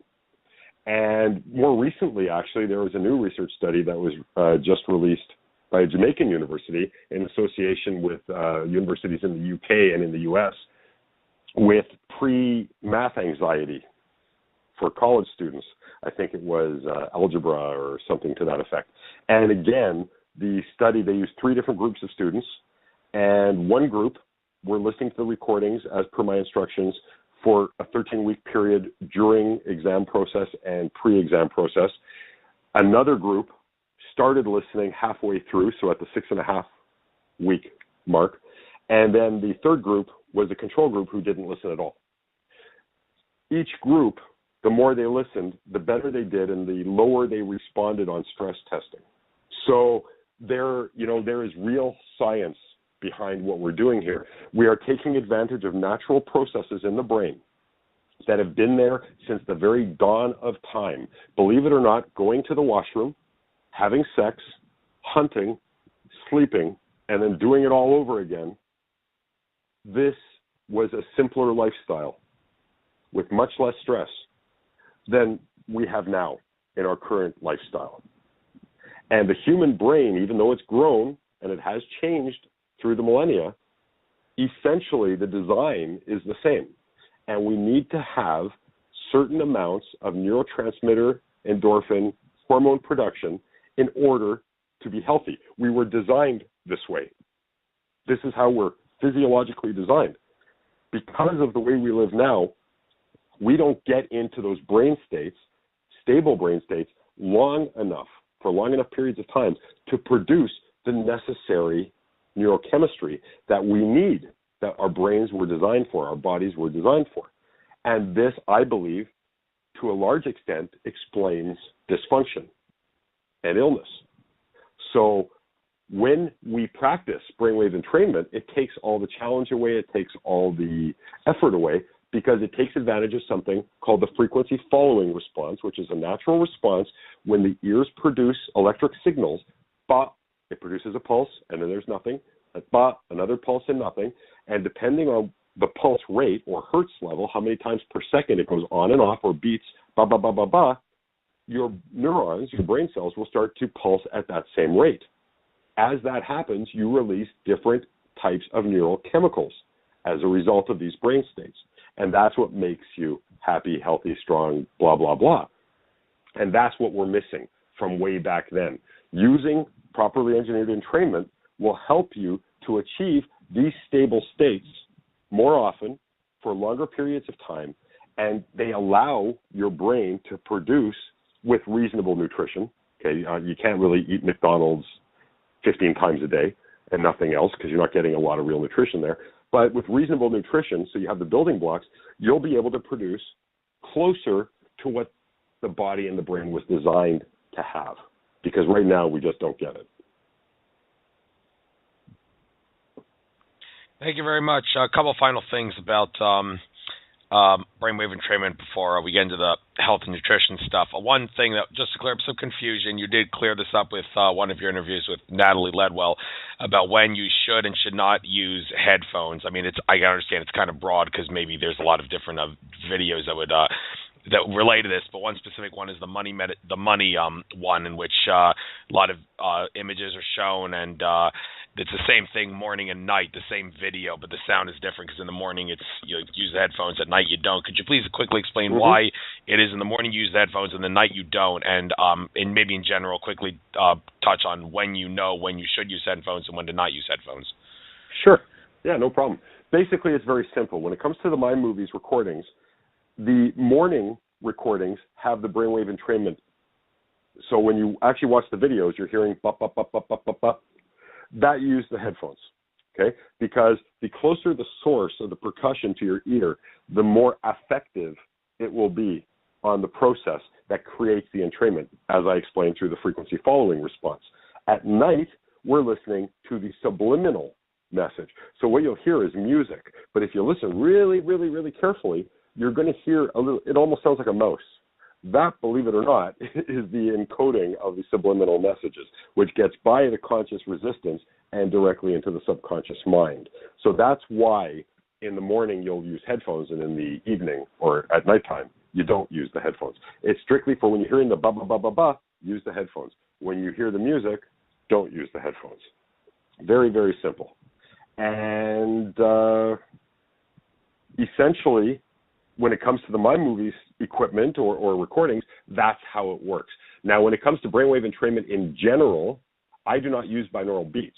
And more recently, actually, there was a new research study that was just released by a Jamaican university in association with universities in the UK and in the US with pre-math anxiety for college students. I think it was algebra or something to that effect. And again, the study, they used 3 different groups of students, and one group were listening to the recordings as per my instructions for a 13-week period during exam process and pre-exam process. Another group started listening halfway through, so at the 6.5-week mark. And then the third group was a control group who didn't listen at all. Each group, the more they listened, the better they did and the lower they responded on stress testing. So there is real science behind what we're doing here. We are taking advantage of natural processes in the brain that have been there since the very dawn of time. Believe it or not, going to the washroom, having sex, hunting, sleeping, and then doing it all over again, this was a simpler lifestyle with much less stress than we have now in our current lifestyle. And the human brain, even though it's grown and it has changed through the millennia, essentially the design is the same. And we need to have certain amounts of neurotransmitter, endorphin, hormone production in order to be healthy. We were designed this way. This is how we're physiologically designed. Because of the way we live now, we don't get into those brain states, stable brain states, for long enough periods of time to produce the necessary neurochemistry that we need, that our brains were designed for, our bodies were designed for. And this, I believe, to a large extent, explains dysfunction and illness. So when we practice brainwave entrainment, it takes all the challenge away, it takes all the effort away, because it takes advantage of something called the frequency following response, which is a natural response when the ears produce electric signals. Ba, it produces a pulse, and then there's nothing. Ba, another pulse and nothing. And depending on the pulse rate or hertz level, how many times per second it goes on and off or beats, ba, ba, ba, ba, ba, your neurons, your brain cells, will start to pulse at that same rate. As that happens, you release different types of neurochemicals as a result of these brain states. And that's what makes you happy, healthy, strong, blah, blah, blah. And that's what we're missing from way back then. Using properly engineered entrainment will help you to achieve these stable states more often for longer periods of time, and they allow your brain to produce with reasonable nutrition. Okay, you can't really eat McDonald's 15 times a day and nothing else because you're not getting a lot of real nutrition there. But with reasonable nutrition, so you have the building blocks, you'll be able to produce closer to what the body and the brain was designed to have. Because right now, we just don't get it. Thank you very much. A couple final things about brainwave entrainment before we get into the health and nutrition stuff. One thing that, just to clear up some confusion, you did clear this up with one of your interviews with Natalie Ledwell about when you should and should not use headphones. I mean, I understand it's kind of broad because maybe there's a lot of different videos that would that relate to this, but one specific one is the money one, in which a lot of images are shown, and it's the same thing morning and night, the same video, but the sound is different because in the morning you use the headphones, at night you don't. Could you please quickly explain why it is in the morning you use the headphones and the night you don't, and maybe in general quickly touch on when you know when you should use headphones and when to not use headphones? Sure. Yeah, no problem. Basically, it's very simple. When it comes to the My Movies recordings, the morning recordings have the brainwave entrainment. So when you actually watch the videos, you're hearing bop, bop, bop, bop, bop, bop, bop. That use the headphones, okay? Because the closer the source of the percussion to your ear, the more effective it will be on the process that creates the entrainment, as I explained through the frequency following response. At night, we're listening to the subliminal message. So what you'll hear is music. But if you listen really, really, really carefully, you're going to hear a little, it almost sounds like a mouse. That, believe it or not, is the encoding of the subliminal messages, which gets by the conscious resistance and directly into the subconscious mind. So that's why in the morning you'll use headphones, and in the evening or at nighttime you don't use the headphones. It's strictly for when you're hearing the ba ba ba ba ba, use the headphones. When you hear the music, don't use the headphones. Very, very simple. And essentially, when it comes to the My Movies equipment or recordings, that's how it works. Now, when it comes to brainwave entrainment in general, I do not use binaural beats.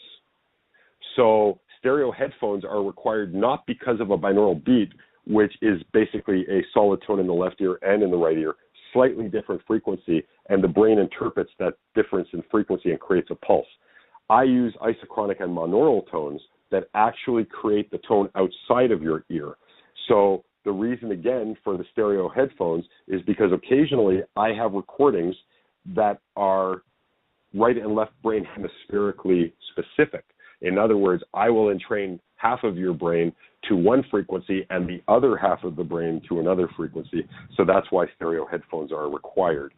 So stereo headphones are required not because of a binaural beat which is basically a solid tone in the left ear and in the right ear, slightly different frequency, and the brain interprets that difference in frequency and creates a pulse. I use isochronic and monaural tones that actually create the tone outside of your ear. So the reason, again, for the stereo headphones is because occasionally I have recordings that are right and left brain hemispherically specific. In other words, I will entrain half of your brain to one frequency and the other half of the brain to another frequency. So that's why stereo headphones are required.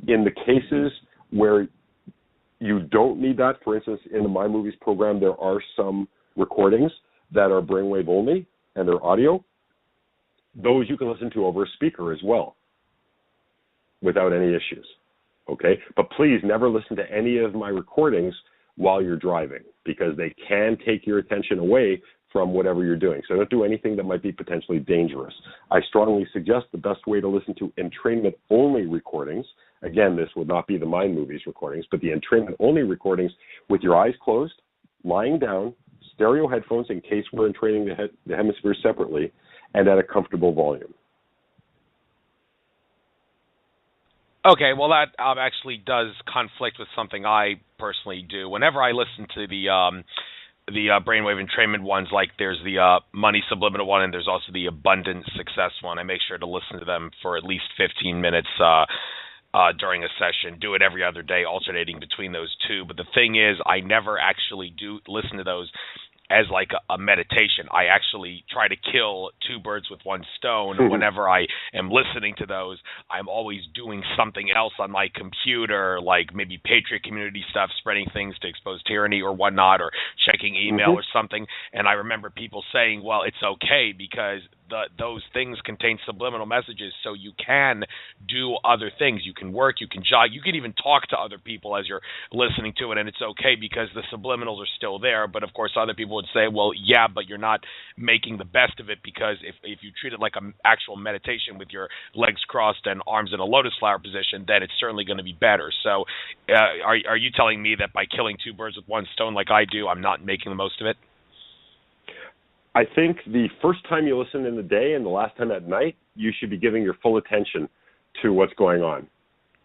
In the cases where you don't need that, for instance, in the My Movies program, there are some recordings that are brainwave only and they're audio. Those you can listen to over a speaker as well without any issues. Okay? But please never listen to any of my recordings while you're driving, because they can take your attention away from whatever you're doing. So don't do anything that might be potentially dangerous. I strongly suggest the best way to listen to entrainment-only recordings, again, this would not be the Mind Movies recordings, but the entrainment-only recordings with your eyes closed, lying down, stereo headphones in case we're entraining the hemispheres separately, and at a comfortable volume. Okay, well, that actually does conflict with something I personally do. Whenever I listen to the Brainwave Entrainment ones, like there's the Money Subliminal one and there's also the Abundant Success one, I make sure to listen to them for at least 15 minutes during a session. Do it every other day, alternating between those two. But the thing is, I never actually do listen to those as like a meditation. I actually try to kill two birds with one stone. Whenever I am listening to those, I'm always doing something else on my computer, like maybe Patriot community stuff, spreading things to expose tyranny or whatnot, or checking email or something. And I remember people saying, well, it's okay because those things contain subliminal messages, so you can do other things. You can work, you can jog, you can even talk to other people as you're listening to it, and it's okay because the subliminals are still there. But of course, other people would say, well, yeah, but you're not making the best of it, because if you treat it like an actual meditation with your legs crossed and arms in a lotus flower position, then it's certainly going to be better. So are you telling me that by killing two birds with one stone like I do, I'm not making the most of it? I think the first time you listen in the day and the last time at night, you should be giving your full attention to what's going on.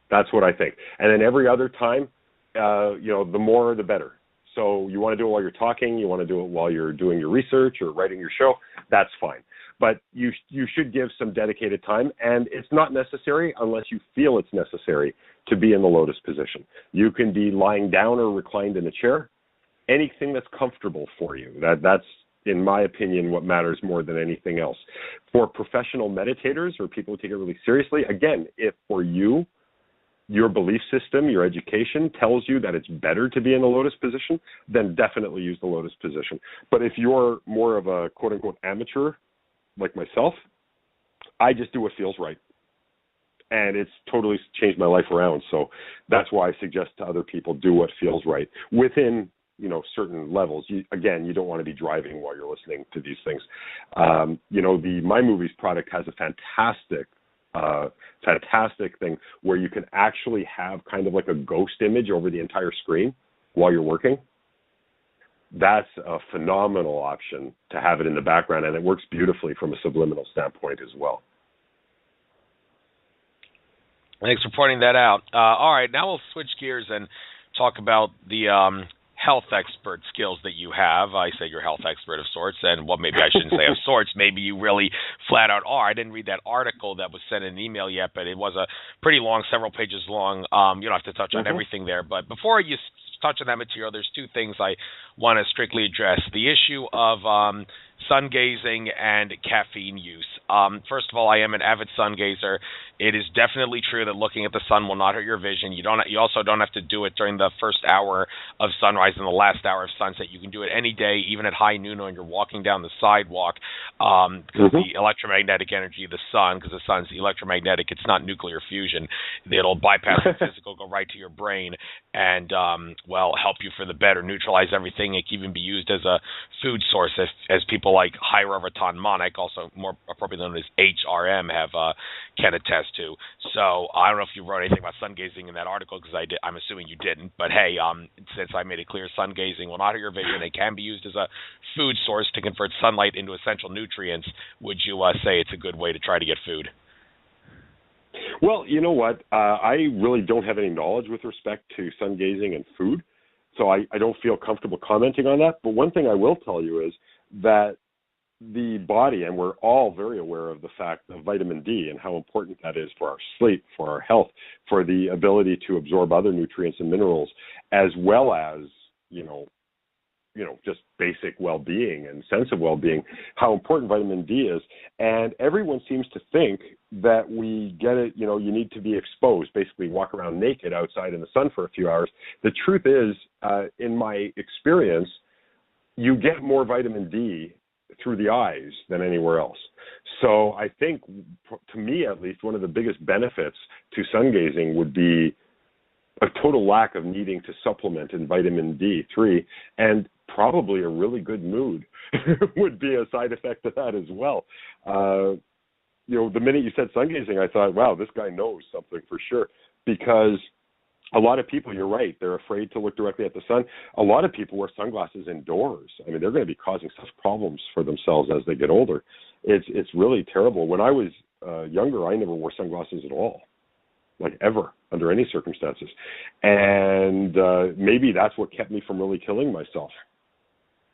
That's what I think. And then every other time, the more the better. So you want to do it while you're talking, you want to do it while you're doing your research or writing your show, that's fine. But you should give some dedicated time, and it's not necessary unless you feel it's necessary to be in the lotus position. You can be lying down or reclined in a chair, anything that's comfortable for you. That's, in my opinion, what matters more than anything else. For professional meditators or people who take it really seriously, again, if for you, your belief system, your education tells you that it's better to be in the lotus position, then definitely use the lotus position. But if you're more of a quote-unquote amateur like myself, I just do what feels right. And it's totally changed my life around. So that's why I suggest to other people, do what feels right within certain levels. You don't want to be driving while you're listening to these things. The My Movies product has a fantastic thing where you can actually have kind of like a ghost image over the entire screen while you're working. That's a phenomenal option to have it in the background, and it works beautifully from a subliminal standpoint as well. Thanks for pointing that out. All right, now we'll switch gears and talk about the health expert skills that you have. I say you're a health expert of sorts, and well, maybe I shouldn't say of sorts. Maybe you really flat out are. I didn't read that article that was sent in an email yet, but it was a pretty long, several pages long. You don't have to touch on everything there. But before you touch on that material, there's two things I want to strictly address. The issue of sun gazing and caffeine use. First of all, I am an avid sun gazer. It is definitely true that looking at the sun will not hurt your vision. You also don't have to do it during the first hour of sunrise and the last hour of sunset. You can do it any day, even at high noon when you're walking down the sidewalk, because the electromagnetic energy of the sun, because the sun's electromagnetic, it's not nuclear fusion. It'll bypass the physical, go right to your brain, and help you for the better, neutralize everything. It can even be used as a food source, as people people like Hyraviton Monic, also more appropriately known as HRM, can attest to. So I don't know if you wrote anything about sun gazing in that article, because I'm assuming you didn't. But hey, since I made it clear, sun gazing will not hurt your vision. It can be used as a food source to convert sunlight into essential nutrients. Would you say it's a good way to try to get food? Well, you know what? I really don't have any knowledge with respect to sun gazing and food, so I don't feel comfortable commenting on that. But one thing I will tell you is that the body, and we're all very aware of the fact of vitamin D and how important that is for our sleep, for our health, for the ability to absorb other nutrients and minerals, as well as, just basic well-being and sense of well-being, how important vitamin D is. And everyone seems to think that we get it, you need to be exposed, basically walk around naked outside in the sun for a few hours. The truth is, in my experience, you get more vitamin D through the eyes than anywhere else. So I think, to me at least, one of the biggest benefits to sun gazing would be a total lack of needing to supplement in vitamin D3, and probably a really good mood would be a side effect of that as well. The minute you said sun gazing, I thought, wow, this guy knows something for sure, because a lot of people, you're right, they're afraid to look directly at the sun. A lot of people wear sunglasses indoors. I mean, they're going to be causing such problems for themselves as they get older. It's really terrible. When I was younger, I never wore sunglasses at all, like ever, under any circumstances. And maybe that's what kept me from really killing myself,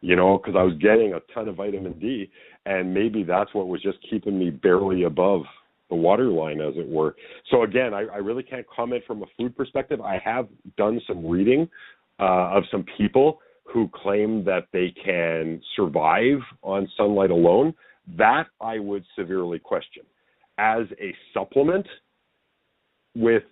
because I was getting a ton of vitamin D, and maybe that's what was just keeping me barely above the waterline, as it were. So again, I really can't comment from a food perspective. I have done some reading of some people who claim that they can survive on sunlight alone. That I would severely question. As a supplement with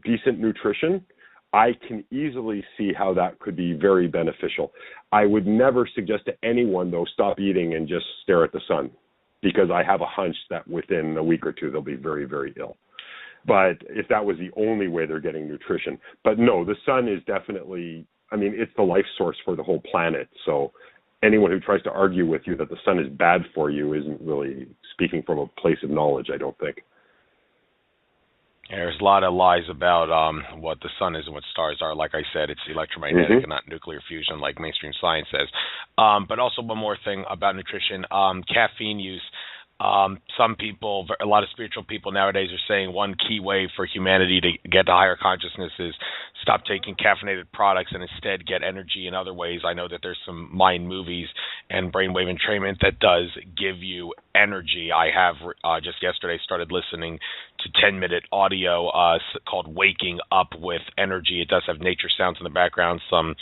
decent nutrition, I can easily see how that could be very beneficial. I would never suggest to anyone, though, stop eating and just stare at the sun, because I have a hunch that within a week or two they'll be very, very ill. But if that was the only way they're getting nutrition. But no, the sun is definitely, it's the life source for the whole planet. So anyone who tries to argue with you that the sun is bad for you isn't really speaking from a place of knowledge, I don't think. There's a lot of lies about what the sun is and what stars are. Like I said, it's electromagnetic and not nuclear fusion like mainstream science says. But also one more thing about nutrition, caffeine use. Some people, a lot of spiritual people nowadays are saying one key way for humanity to get to higher consciousness is stop taking caffeinated products and instead get energy in other ways. I know that there's some mind movies and Brainwave Entrainment that does give you energy. I have just yesterday started listening to 10-minute audio called Waking Up with Energy. It does have nature sounds in the background, some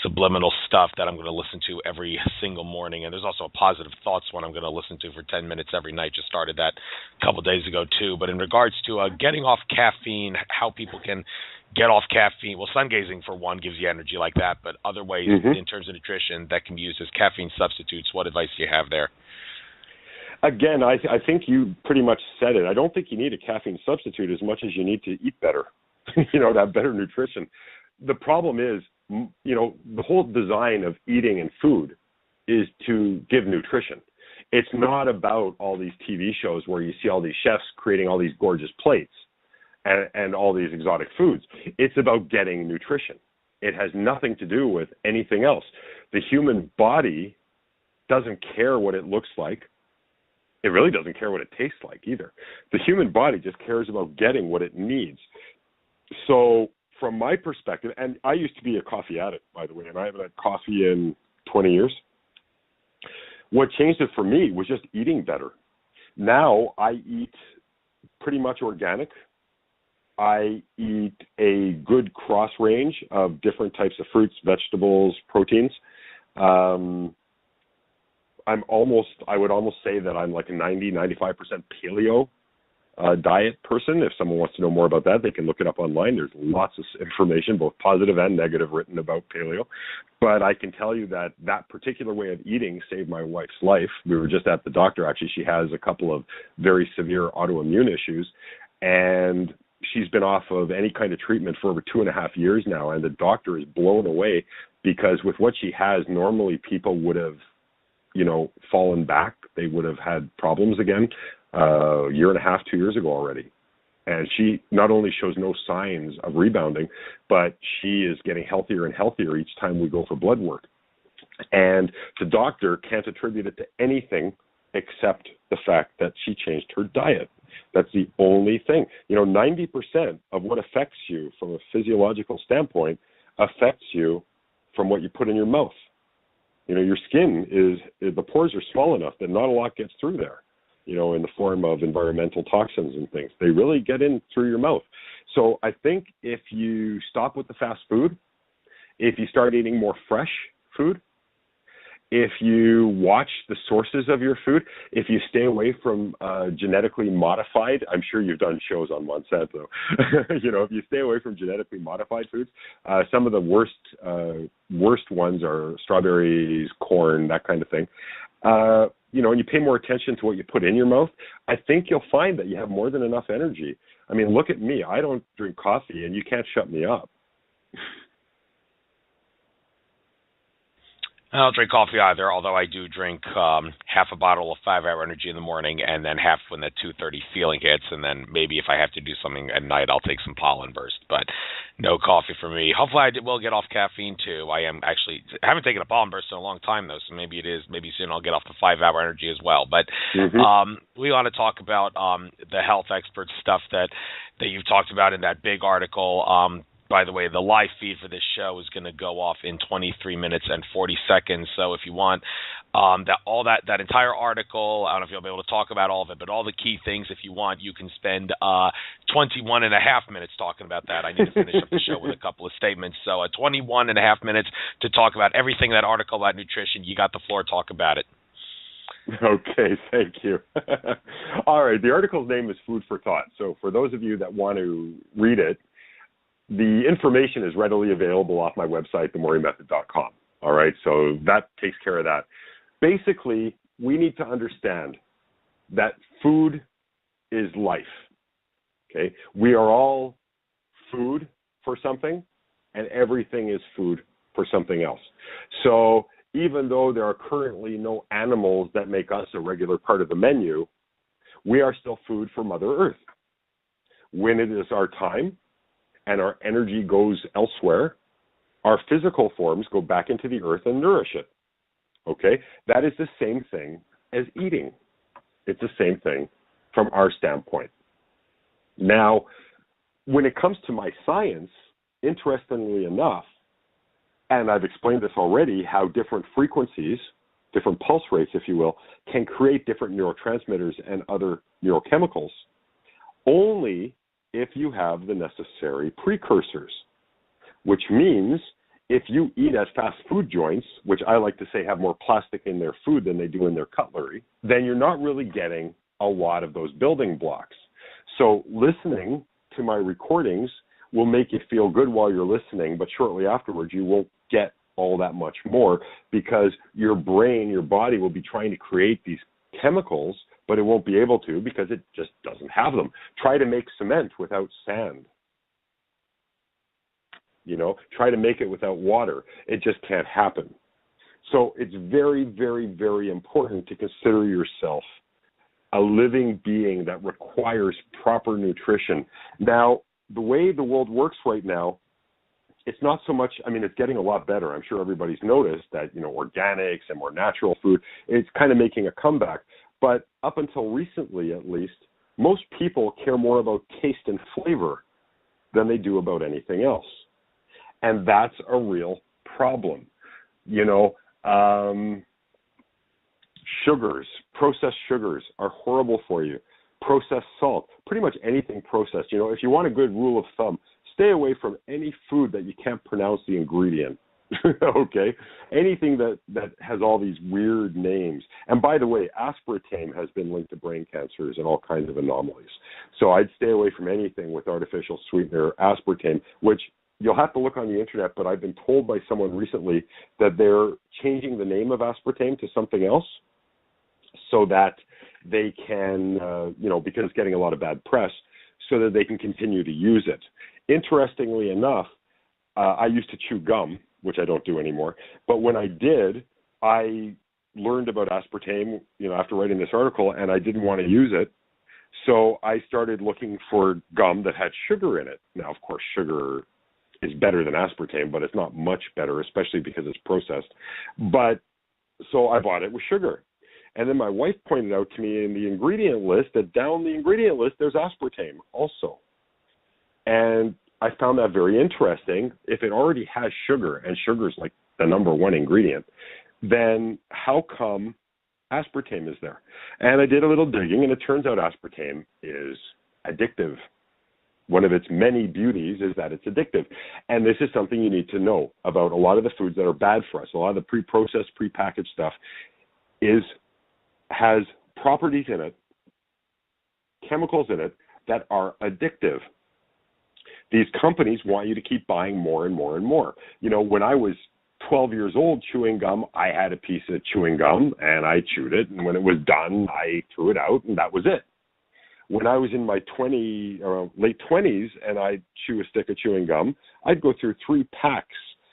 subliminal stuff that I'm going to listen to every single morning. And there's also a positive thoughts one I'm going to listen to for 10 minutes every night. Just started that a couple of days ago, too. But in regards to getting off caffeine, how people can get off caffeine, well, sun gazing, for one, gives you energy like that. But other ways in terms of nutrition that can be used as caffeine substitutes, what advice do you have there? Again, I think you pretty much said it. I don't think you need a caffeine substitute as much as you need to eat better, to have better nutrition. The problem is, the whole design of eating and food is to give nutrition. It's not about all these TV shows where you see all these chefs creating all these gorgeous plates and all these exotic foods. It's about getting nutrition. It has nothing to do with anything else. The human body doesn't care what it looks like. It really doesn't care what it tastes like either. The human body just cares about getting what it needs. So from my perspective, and I used to be a coffee addict, by the way, and I haven't had coffee in 20 years. What changed it for me was just eating better. Now I eat pretty much organic. I eat a good cross range of different types of fruits, vegetables, proteins. I would almost say that I'm like a 95% paleo diet person. If someone wants to know more about that, they can look it up online. There's lots of information, both positive and negative, written about paleo. But I can tell you that that particular way of eating saved my wife's life. We were just at the doctor, actually. She has a couple of very severe autoimmune issues, and she's been off of any kind of treatment for over 2.5 years now, and the doctor is blown away because with what she has, normally people would have fallen back, they would have had problems again a year and a half, 2 years ago already. And she not only shows no signs of rebounding, but she is getting healthier and healthier each time we go for blood work. And the doctor can't attribute it to anything except the fact that she changed her diet. That's the only thing. 90% of what affects you from a physiological standpoint affects you from what you put in your mouth. Your skin the pores are small enough that not a lot gets through there, in the form of environmental toxins and things. They really get in through your mouth. So I think if you stop with the fast food, if you start eating more fresh food, if you watch the sources of your food, if you stay away from genetically modified, I'm sure you've done shows on Monsanto, if you stay away from genetically modified foods, some of the worst ones are strawberries, corn, that kind of thing. And you pay more attention to what you put in your mouth, I think you'll find that you have more than enough energy. I mean, look at me. I don't drink coffee, and you can't shut me up. I don't drink coffee either, although I do drink half a bottle of 5-Hour Energy in the morning and then half when the 2:30 feeling hits, and then maybe if I have to do something at night, I'll take some Pollen Burst, but no coffee for me. Hopefully I will get off caffeine too. I haven't taken a Pollen Burst in a long time though, so maybe soon I'll get off the 5-Hour Energy as well. But we want to talk about the health expert stuff that you've talked about in that big article. By the way, the live feed for this show is going to go off in 23 minutes and 40 seconds. So if you want that entire article, I don't know if you'll be able to talk about all of it, but all the key things, if you want, you can spend 21 and a half minutes talking about that. I need to finish up the show with a couple of statements. So 21 and a half minutes to talk about everything in that article about nutrition. You got the floor. Talk about it. Okay, thank you. All right, the article's name is Food for Thought. So for those of you that want to read it, the information is readily available off my website, themorrymethod.com. All right, so that takes care of that. Basically, we need to understand that food is life. Okay, we are all food for something, and everything is food for something else. So even though there are currently no animals that make us a regular part of the menu, we are still food for Mother Earth. When it is our time, and our energy goes elsewhere, our physical forms go back into the earth and nourish it. Okay? That is the same thing as eating. It's the same thing from our standpoint. Now, when it comes to my science, interestingly enough, and I've explained this already, how different frequencies, different pulse rates, if you will, can create different neurotransmitters and other neurochemicals, only if you have the necessary precursors, which means if you eat at fast food joints, which I like to say have more plastic in their food than they do in their cutlery, then you're not really getting a lot of those building blocks. So listening to my recordings will make you feel good while you're listening, but shortly afterwards you won't get all that much more because your brain, your body will be trying to create these chemicals, but it won't be able to because it just doesn't have them. Try to make cement without sand. Try to make it without water. It just can't happen. So it's very, very, very important to consider yourself a living being that requires proper nutrition. Now, the way the world works right now, it's not so much, it's getting a lot better. I'm sure everybody's noticed that, organics and more natural food, it's kind of making a comeback. But up until recently, at least, most people care more about taste and flavor than they do about anything else. And that's a real problem. Sugars, processed sugars are horrible for you. Processed salt, pretty much anything processed. If you want a good rule of thumb, stay away from any food that you can't pronounce the ingredient. Okay? Anything that has all these weird names. And by the way, aspartame has been linked to brain cancers and all kinds of anomalies. So I'd stay away from anything with artificial sweetener, aspartame, which you'll have to look on the internet, but I've been told by someone recently that they're changing the name of aspartame to something else so that they can, because it's getting a lot of bad press, so that they can continue to use it. Interestingly enough, I used to chew gum, which I don't do anymore. But when I did, I learned about aspartame, after writing this article, and I didn't want to use it. So I started looking for gum that had sugar in it. Now, of course, sugar is better than aspartame, but it's not much better, especially because it's processed. But so I bought it with sugar. And then my wife pointed out to me in the ingredient list that down the ingredient list, there's aspartame also. And I found that very interesting. If it already has sugar, and sugar is like the number one ingredient, then how come aspartame is there? And I did a little digging, and it turns out aspartame is addictive. One of its many beauties is that it's addictive. And this is something you need to know about a lot of the foods that are bad for us. A lot of the pre-processed, pre-packaged stuff has properties in it, chemicals in it, that are addictive. These companies want you to keep buying more and more and more. When I was 12 years old chewing gum, I had a piece of chewing gum and I chewed it. And when it was done, I threw it out and that was it. When I was in my late 20s and I'd chew a stick of chewing gum, I'd go through 3 packs.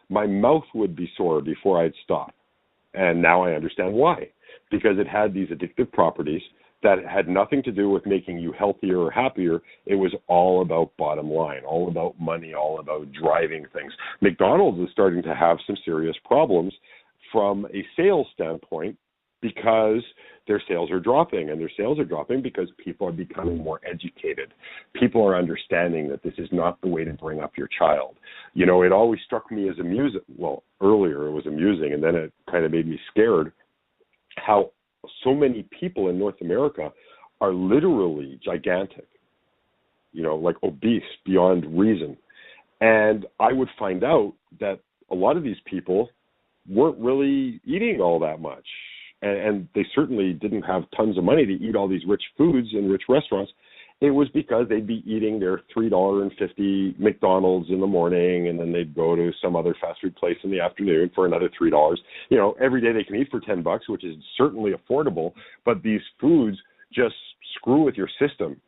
My mouth would be sore before I'd stop. And now I understand why. Because it had these addictive properties that had nothing to do with making you healthier or happier. It was all about bottom line, all about money, all about driving things. McDonald's is starting to have some serious problems from a sales standpoint because their sales are dropping, and their sales are dropping because people are becoming more educated. People are understanding that this is not the way to bring up your child. It always struck me as amusing. Well, earlier it was amusing, and then it kind of made me scared how so many people in North America are literally gigantic, like obese beyond reason. And I would find out that a lot of these people weren't really eating all that much. And they certainly didn't have tons of money to eat all these rich foods in rich restaurants. It was because they'd be eating their $3.50 McDonald's in the morning, and then they'd go to some other fast food place in the afternoon for another $3. Every day they can eat for $10, which is certainly affordable, but these foods just screw with your system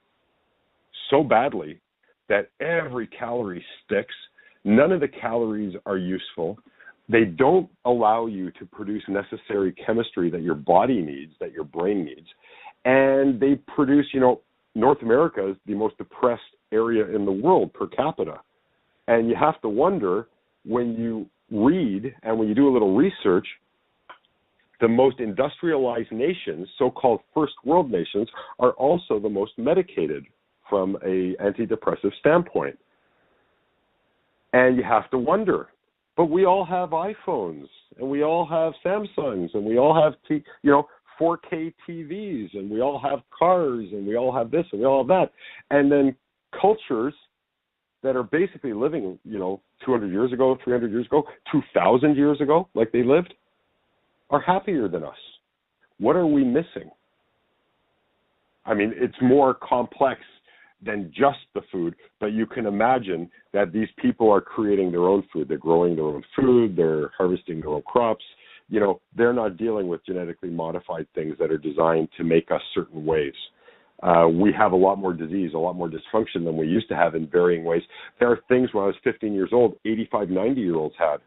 so badly that every calorie sticks. None of the calories are useful. They don't allow you to produce necessary chemistry that your body needs, that your brain needs. And they produce, North America is the most depressed area in the world per capita. And you have to wonder, when you read and when you do a little research, the most industrialized nations, so-called first world nations, are also the most medicated from an antidepressive standpoint. And you have to wonder, but we all have iPhones, and we all have Samsungs, and we all have 4K TVs, and we all have cars, and we all have this, and we all have that. And then cultures that are basically living, 200 years ago, 300 years ago, 2,000 years ago, like they lived, are happier than us. What are we missing? I mean, it's more complex than just the food, but you can imagine that these people are creating their own food. They're growing their own food. They're harvesting their own crops. They're not dealing with genetically modified things that are designed to make us certain ways. We have a lot more disease, a lot more dysfunction than we used to have in varying ways. There are things when I was 15 years old, 85, 90-year-olds had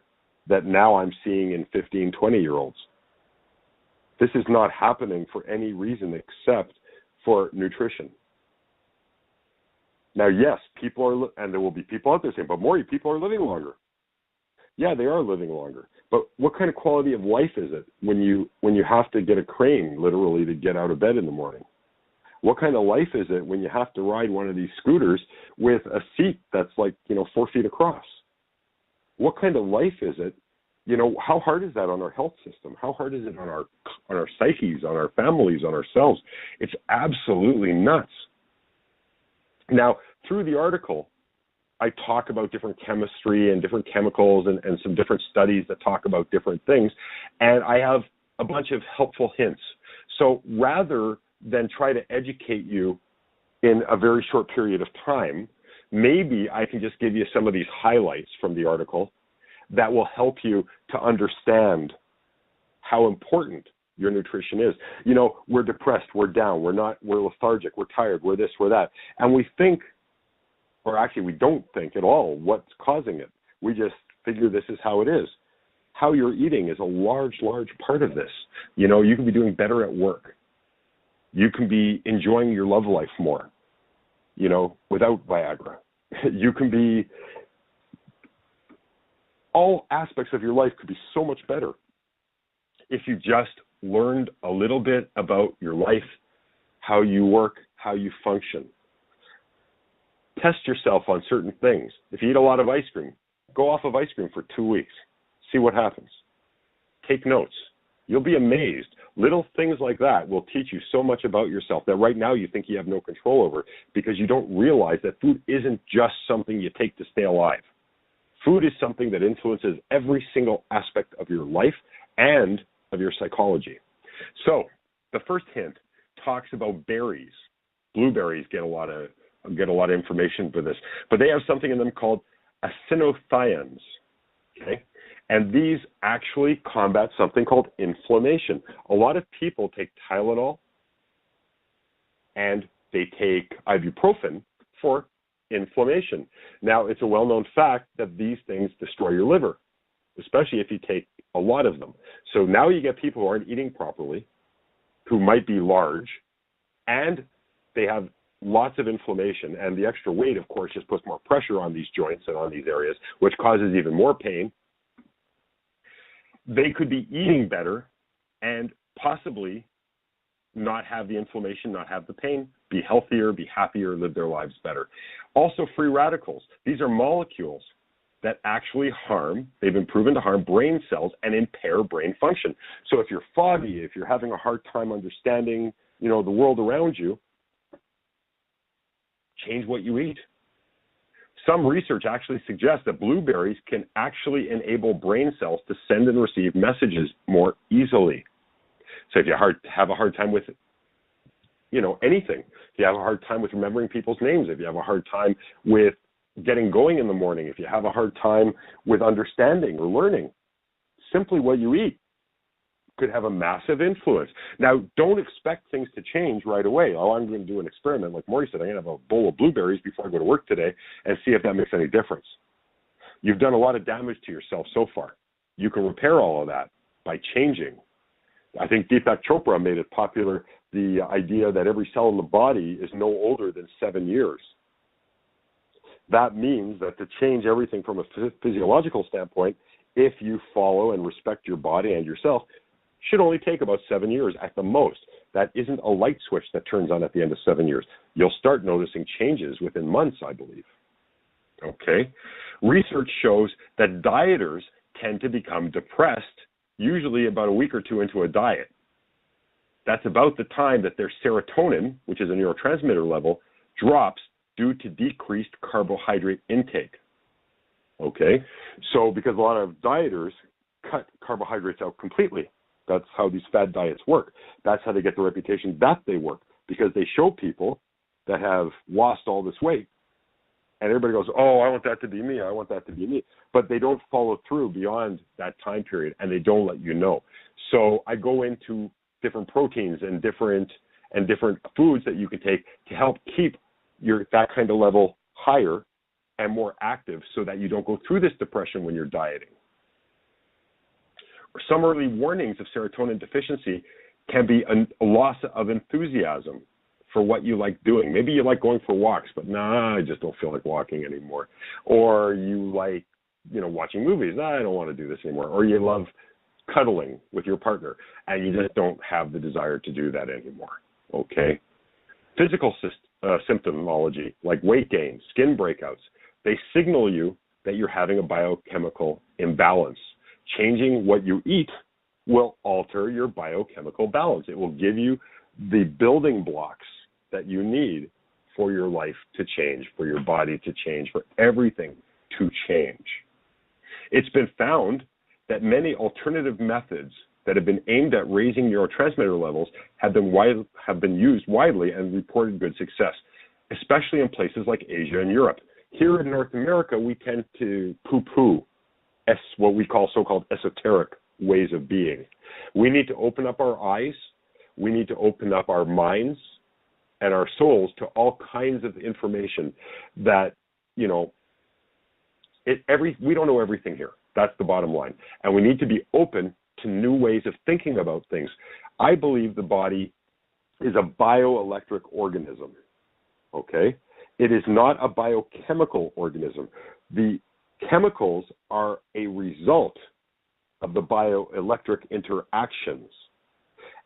that now I'm seeing in 15, 20-year-olds. This is not happening for any reason except for nutrition. Now, yes, people are, and there will be people out there saying, but Morry, people are living longer. Yeah, they are living longer. But what kind of quality of life is it when you have to get a crane, literally, to get out of bed in the morning? What kind of life is it when you have to ride one of these scooters with a seat that's 4 feet across? What kind of life is it? How hard is that on our health system? How hard is it on our psyches, on our families, on ourselves? It's absolutely nuts. Now, through the article, I talk about different chemistry and different chemicals and some different studies that talk about different things, and I have a bunch of helpful hints. So rather than try to educate you in a very short period of time, maybe I can just give you some of these highlights from the article that will help you to understand how important your nutrition is. We're depressed, we're down, we're lethargic, we're tired, we're this, we're that. And we think, or actually we don't think at all what's causing it. We just figure this is how it is. how you're eating is a large, large part of this. You know, you can be doing better at work. You can be enjoying your love life more, you know, without Viagra. You can be, all aspects of your life could be so much better if you just learned a little bit about your life, how you work, how you function. Test yourself on certain things. If you eat a lot of ice cream, go off of ice cream for 2 weeks. See what happens. Take notes. You'll be amazed. Little things like that will teach you so much about yourself that right now you think you have no control over, because you don't realize that food isn't just something you take to stay alive. Food is something that influences every single aspect of your life and of your psychology. So the first hint talks about berries. Blueberries get a lot of information for this, but they have something in them called acinothiones. Okay? And these actually combat something called inflammation. A lot of people take Tylenol and they take ibuprofen for inflammation. Now, it's a well-known fact that these things destroy your liver, especially if you take a lot of them. So now you get people who aren't eating properly, who might be large, and they have lots of inflammation. And the extra weight, of course, just puts more pressure on these joints and on these areas, which causes even more pain. They could be eating better and possibly not have the inflammation, not have the pain, be healthier, be happier, live their lives better. Also, free radicals. These are molecules that actually harm, they've been proven to harm brain cells and impair brain function. So if you're foggy, if you're having a hard time understanding, you know, the world around you, change what you eat. Some research actually suggests that blueberries can actually enable brain cells to send and receive messages more easily. So if you have a hard time with, you know, anything, if you have a hard time with remembering people's names, if you have a hard time with getting going in the morning, if you have a hard time with understanding or learning, simply what you eat could have a massive influence. Now, don't expect things to change right away. Oh, I'm going to do an experiment. Like Morry said, I'm going to have a bowl of blueberries before I go to work today and see if that makes any difference. You've done a lot of damage to yourself so far. You can repair all of that by changing. I think Deepak Chopra made it popular, the idea that every cell in the body is no older than 7 years. That means that to change everything from a physiological standpoint, if you follow and respect your body and yourself, should only take about 7 years at the most. That isn't a light switch that turns on at the end of 7 years. You'll start noticing changes within months, I believe. Okay? Research shows that dieters tend to become depressed usually about a week or two into a diet. That's about the time that their serotonin, which is a neurotransmitter level, drops due to decreased carbohydrate intake. Okay? So because a lot of dieters cut carbohydrates out completely. That's how these fad diets work. That's how they get the reputation that they work, because they show people that have lost all this weight, and everybody goes, oh, I want that to be me, I want that to be me. But they don't follow through beyond that time period, and they don't let you know. So I go into different proteins and different foods that you can take to help keep that kind of level higher and more active so that you don't go through this depression when you're dieting. Some early warnings of serotonin deficiency can be a loss of enthusiasm for what you like doing. Maybe you like going for walks, but I just don't feel like walking anymore. Or you like, watching movies. I don't want to do this anymore. Or you love cuddling with your partner, and you just don't have the desire to do that anymore. Okay? Physical symptomology, like weight gain, skin breakouts, they signal you that you're having a biochemical imbalance. Changing what you eat will alter your biochemical balance. It will give you the building blocks that you need for your life to change, for your body to change, for everything to change. It's been found that many alternative methods that have been aimed at raising neurotransmitter levels have been used widely and reported good success, especially in places like Asia and Europe. Here in North America, we tend to poo-poo what we call so-called esoteric ways of being. We need to open up our eyes. We need to open up our minds and our souls to all kinds of information that, we don't know everything here. That's the bottom line. And we need to be open to new ways of thinking about things. I believe the body is a bioelectric organism, okay? It is not a biochemical organism. The chemicals are a result of the bioelectric interactions.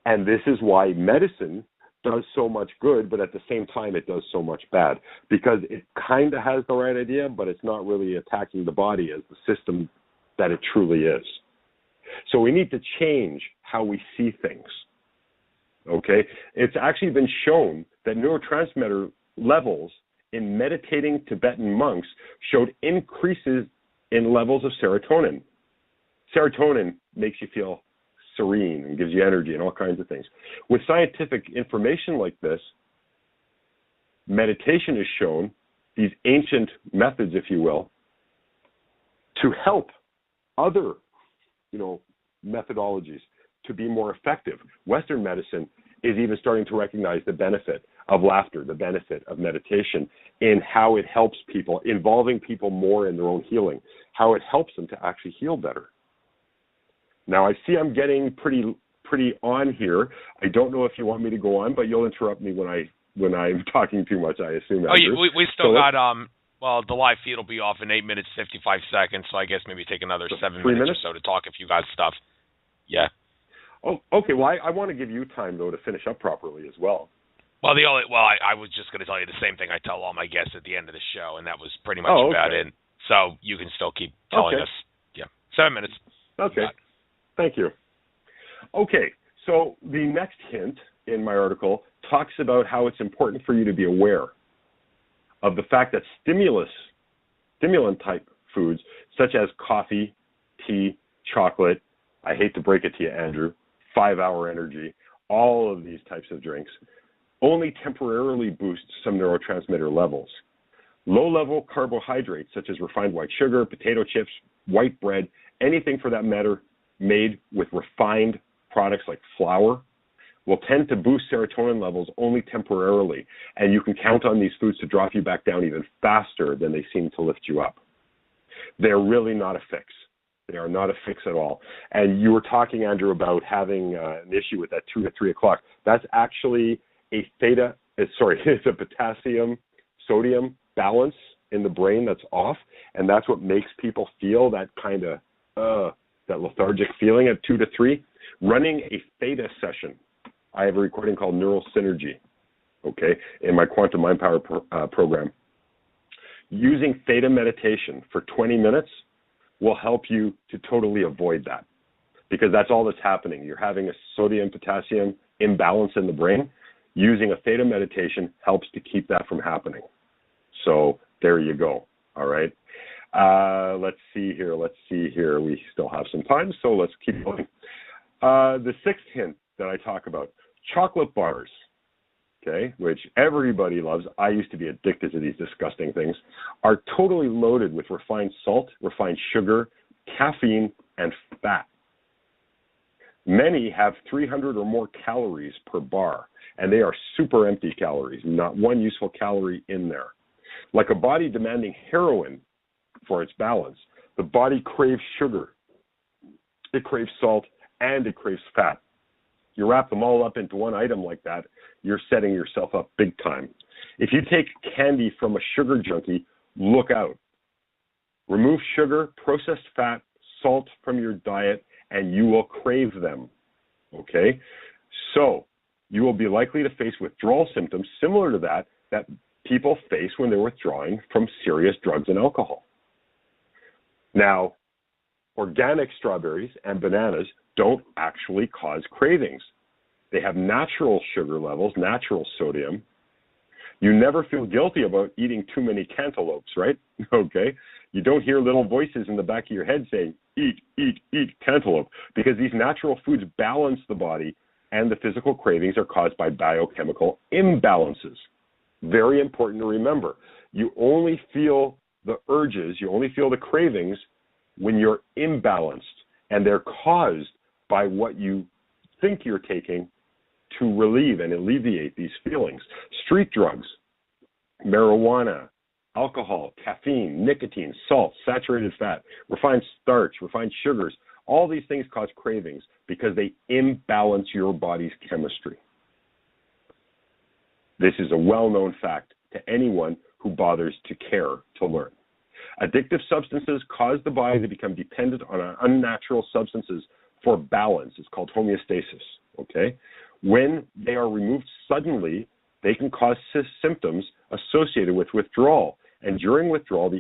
And this is why medicine does so much good, but at the same time it does so much bad, because it kind of has the right idea, but it's not really attacking the body as the system that it truly is. So we need to change how we see things, okay? It's actually been shown that neurotransmitter levels in meditating Tibetan monks showed increases in levels of serotonin. Serotonin makes you feel serene and gives you energy and all kinds of things. With scientific information like this, meditation is shown, these ancient methods, if you will, to help other, methodologies to be more effective. Western medicine is even starting to recognize the benefit of laughter, the benefit of meditation in how it helps people, involving people more in their own healing, how it helps them to actually heal better. Now, I see I'm getting pretty on here. I don't know if you want me to go on, but you'll interrupt me when I'm talking too much, I assume. Oh, yeah, we still got, the live feed will be off in 8 minutes, 55 seconds, so I guess maybe take another 7 minutes or so to talk if you got stuff. Yeah. Oh, okay. Well, I want to give you time, though, to finish up properly as well. Well, I was just going to tell you the same thing I tell all my guests at the end of the show, and that was pretty much about it. So you can still keep telling us. Yeah. 7 minutes. Okay. Thank you. Okay, so the next hint in my article talks about how it's important for you to be aware of the fact that stimulant-type foods, such as coffee, tea, chocolate, I hate to break it to you, Andrew, 5-hour energy, all of these types of drinks, only temporarily boost some neurotransmitter levels. Low-level carbohydrates, such as refined white sugar, potato chips, white bread, anything for that matter, made with refined products like flour, will tend to boost serotonin levels only temporarily, and you can count on these foods to drop you back down even faster than they seem to lift you up. They're really not a fix. They are not a fix at all. And you were talking, Andrew, about having an issue with that 2 to 3 o'clock. That's actually it's a potassium-sodium balance in the brain that's off, and that's what makes people feel that kind of that lethargic feeling at 2 to 3. Running a theta session. I have a recording called Neural Synergy, okay, in my Quantum Mind Power program. Using theta meditation for 20 minutes will help you to totally avoid that, because that's all that's happening. You're having a sodium-potassium imbalance in the brain. Using a theta meditation helps to keep that from happening. So there you go, all right? Let's see here. We still have some time, so let's keep going. The sixth hint that I talk about, chocolate bars, okay, which everybody loves. I used to be addicted to these disgusting things, are totally loaded with refined salt, refined sugar, caffeine, and fat. Many have 300 or more calories per bar, and they are super empty calories, not one useful calorie in there. Like a body demanding heroin for its balance, the body craves sugar, it craves salt, and it craves fat. You wrap them all up into one item like that, you're setting yourself up big time. If you take candy from a sugar junkie, look out. Remove sugar, processed fat, salt from your diet, and you will crave them, okay? So you will be likely to face withdrawal symptoms similar to that people face when they're withdrawing from serious drugs and alcohol. Now, organic strawberries and bananas don't actually cause cravings. They have natural sugar levels, natural sodium. You never feel guilty about eating too many cantaloupes, right? Okay? You don't hear little voices in the back of your head saying, eat, eat, eat cantaloupe, because these natural foods balance the body, and the physical cravings are caused by biochemical imbalances. Very important to remember. You only feel the urges, you only feel the cravings when you're imbalanced, and they're caused by what you think you're taking to relieve and alleviate these feelings. Street drugs, marijuana, alcohol, caffeine, nicotine, salt, saturated fat, refined starch, refined sugars. All these things cause cravings because they imbalance your body's chemistry. This is a well-known fact to anyone who bothers to care to learn. Addictive substances cause the body to become dependent on unnatural substances for balance. It's called homeostasis, okay? When they are removed suddenly, they can cause symptoms associated with withdrawal. And during withdrawal,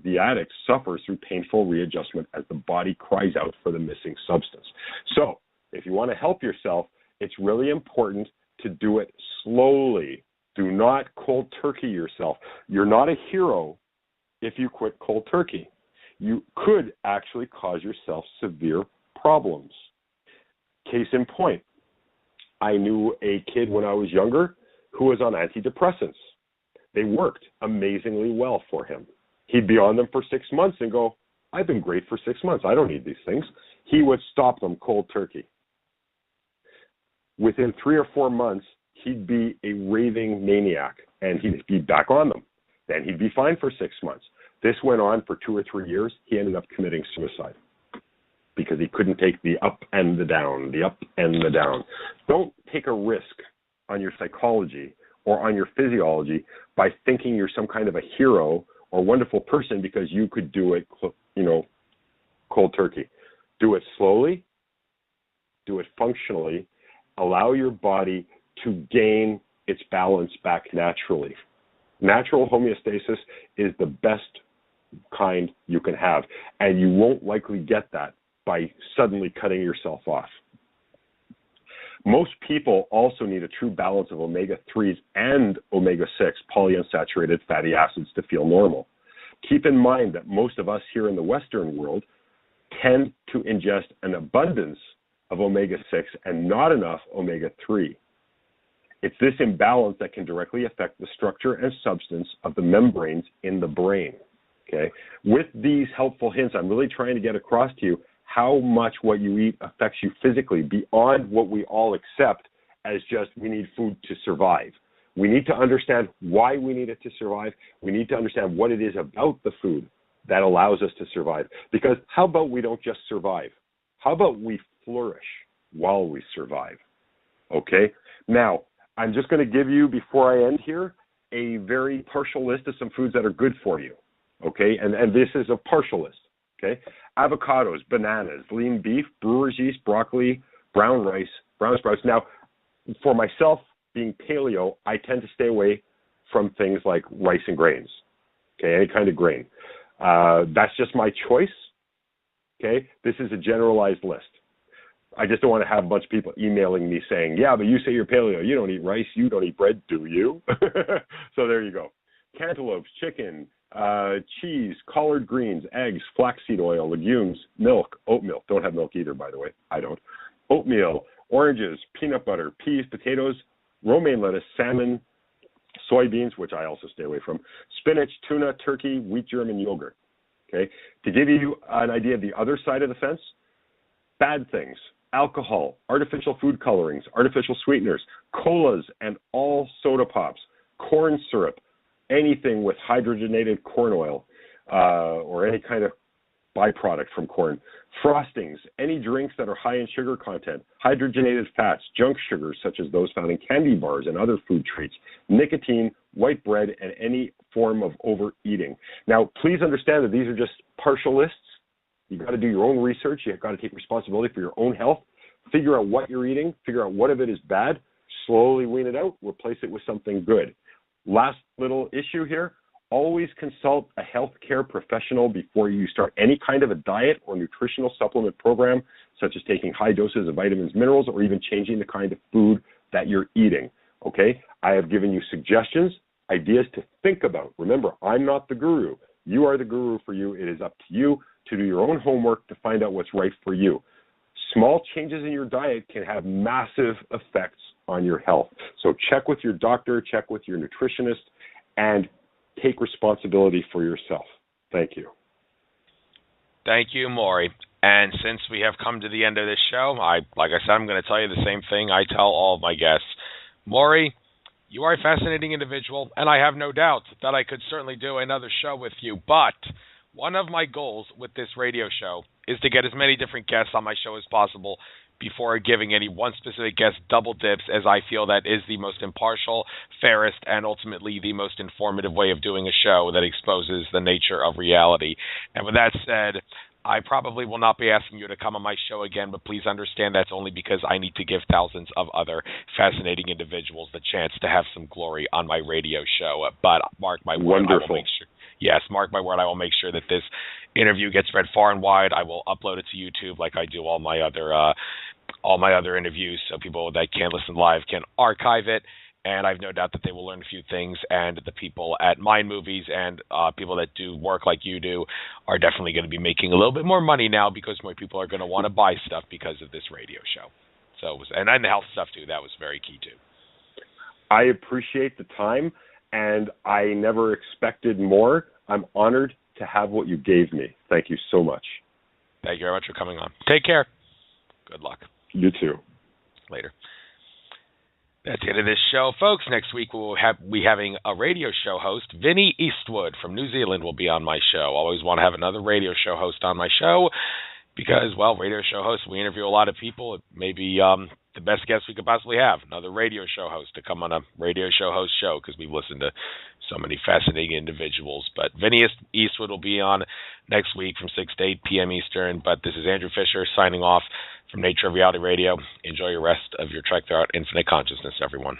the addict suffers through painful readjustment as the body cries out for the missing substance. So, if you want to help yourself, it's really important to do it slowly. Do not cold turkey yourself. You're not a hero if you quit cold turkey. You could actually cause yourself severe problems. Case in point, I knew a kid when I was younger who was on antidepressants. They worked amazingly well for him. He'd be on them for 6 months and go, I've been great for 6 months. I don't need these things. He would stop them cold turkey. Within 3 or 4 months, he'd be a raving maniac, and he'd be back on them. Then he'd be fine for 6 months. This went on for 2 or 3 years. He ended up committing suicide because he couldn't take the up and the down, the up and the down. Don't take a risk on your psychology or on your physiology by thinking you're some kind of a hero or wonderful person because you could do it, cold turkey. Do it slowly, do it functionally, allow your body to gain its balance back naturally. Natural homeostasis is the best kind you can have, and you won't likely get that by suddenly cutting yourself off. Most people also need a true balance of omega-3s and omega-6 polyunsaturated fatty acids to feel normal. Keep in mind that most of us here in the Western world tend to ingest an abundance of omega-6 and not enough omega-3. It's this imbalance that can directly affect the structure and substance of the membranes in the brain. Okay? With these helpful hints, I'm really trying to get across to you how much what you eat affects you physically beyond what we all accept as just we need food to survive. We need to understand why we need it to survive. We need to understand what it is about the food that allows us to survive. Because how about we don't just survive? How about we flourish while we survive? Okay? Now, I'm just going to give you, before I end here, a very partial list of some foods that are good for you. Okay? And this is a partial list. Okay? Avocados, bananas, lean beef, brewer's yeast, broccoli, brown rice, brown sprouts. Now, for myself, being paleo, I tend to stay away from things like rice and grains. Okay? Any kind of grain. That's just my choice. Okay? This is a generalized list. I just don't want to have a bunch of people emailing me saying, yeah, but you say you're paleo. You don't eat rice. You don't eat bread, do you? So there you go. Cantaloupes, chicken, cheese, collard greens, eggs, flaxseed oil, legumes, milk, oat milk. Don't have milk either, by the way. I don't. Oatmeal, oranges, peanut butter, peas, potatoes, romaine lettuce, salmon, soybeans, which I also stay away from, spinach, tuna, turkey, wheat germ, and yogurt. Okay? To give you an idea of the other side of the fence, bad things. Alcohol, artificial food colorings, artificial sweeteners, colas and all soda pops, corn syrup, anything with hydrogenated corn oil or any kind of byproduct from corn, frostings, any drinks that are high in sugar content, hydrogenated fats, junk sugars such as those found in candy bars and other food treats, nicotine, white bread, and any form of overeating. Now, please understand that these are just partial lists. You've got to do your own research. You've got to take responsibility for your own health. Figure out what you're eating. Figure out what of it is bad. Slowly wean it out. Replace it with something good. Last little issue here. Always consult a healthcare professional before you start any kind of a diet or nutritional supplement program, such as taking high doses of vitamins, minerals, or even changing the kind of food that you're eating. Okay? I have given you suggestions, ideas to think about. Remember, I'm not the guru. You are the guru for you. It is up to you to do your own homework to find out what's right for you. Small changes in your diet can have massive effects on your health. So check with your doctor, check with your nutritionist, and take responsibility for yourself. Thank you. Thank you, Morry. And since we have come to the end of this show, like I said, I'm going to tell you the same thing I tell all of my guests. Morry, You are a fascinating individual, and I have no doubt that I could certainly do another show with you. But one of my goals with this radio show is to get as many different guests on my show as possible before giving any one specific guest double dips, as I feel that is the most impartial, fairest, and ultimately the most informative way of doing a show that exposes the nature of reality. And with that said, I probably will not be asking you to come on my show again, but please understand that's only because I need to give thousands of other fascinating individuals the chance to have some glory on my radio show. But mark my word, I will make sure. Yes, mark my word, I will make sure that this interview gets read far and wide. I will upload it to YouTube like I do all my other interviews, so people that can't listen live can archive it. And I've no doubt that they will learn a few things, and the people at Mind Movies and people that do work like you do are definitely going to be making a little bit more money now, because more people are going to want to buy stuff because of this radio show. So, and the health stuff too, that was very key too. I appreciate the time, and I never expected more. I'm honored to have what you gave me. Thank you so much. Thank you very much for coming on. Take care. Good luck. You too. Later. That's the end of this show, folks. Next week we'll be having a radio show host. Vinny Eastwood from New Zealand will be on my show. Always want to have another radio show host on my show because, well, radio show hosts, we interview a lot of people. It may be the best guest we could possibly have, another radio show host to come on a radio show host show, because we've listened to so many fascinating individuals. But Vinny Eastwood will be on next week from 6 to 8 p.m. Eastern. But this is Andrew Fisher signing off from Nature of Reality Radio. Enjoy your rest of your trek throughout infinite consciousness, everyone.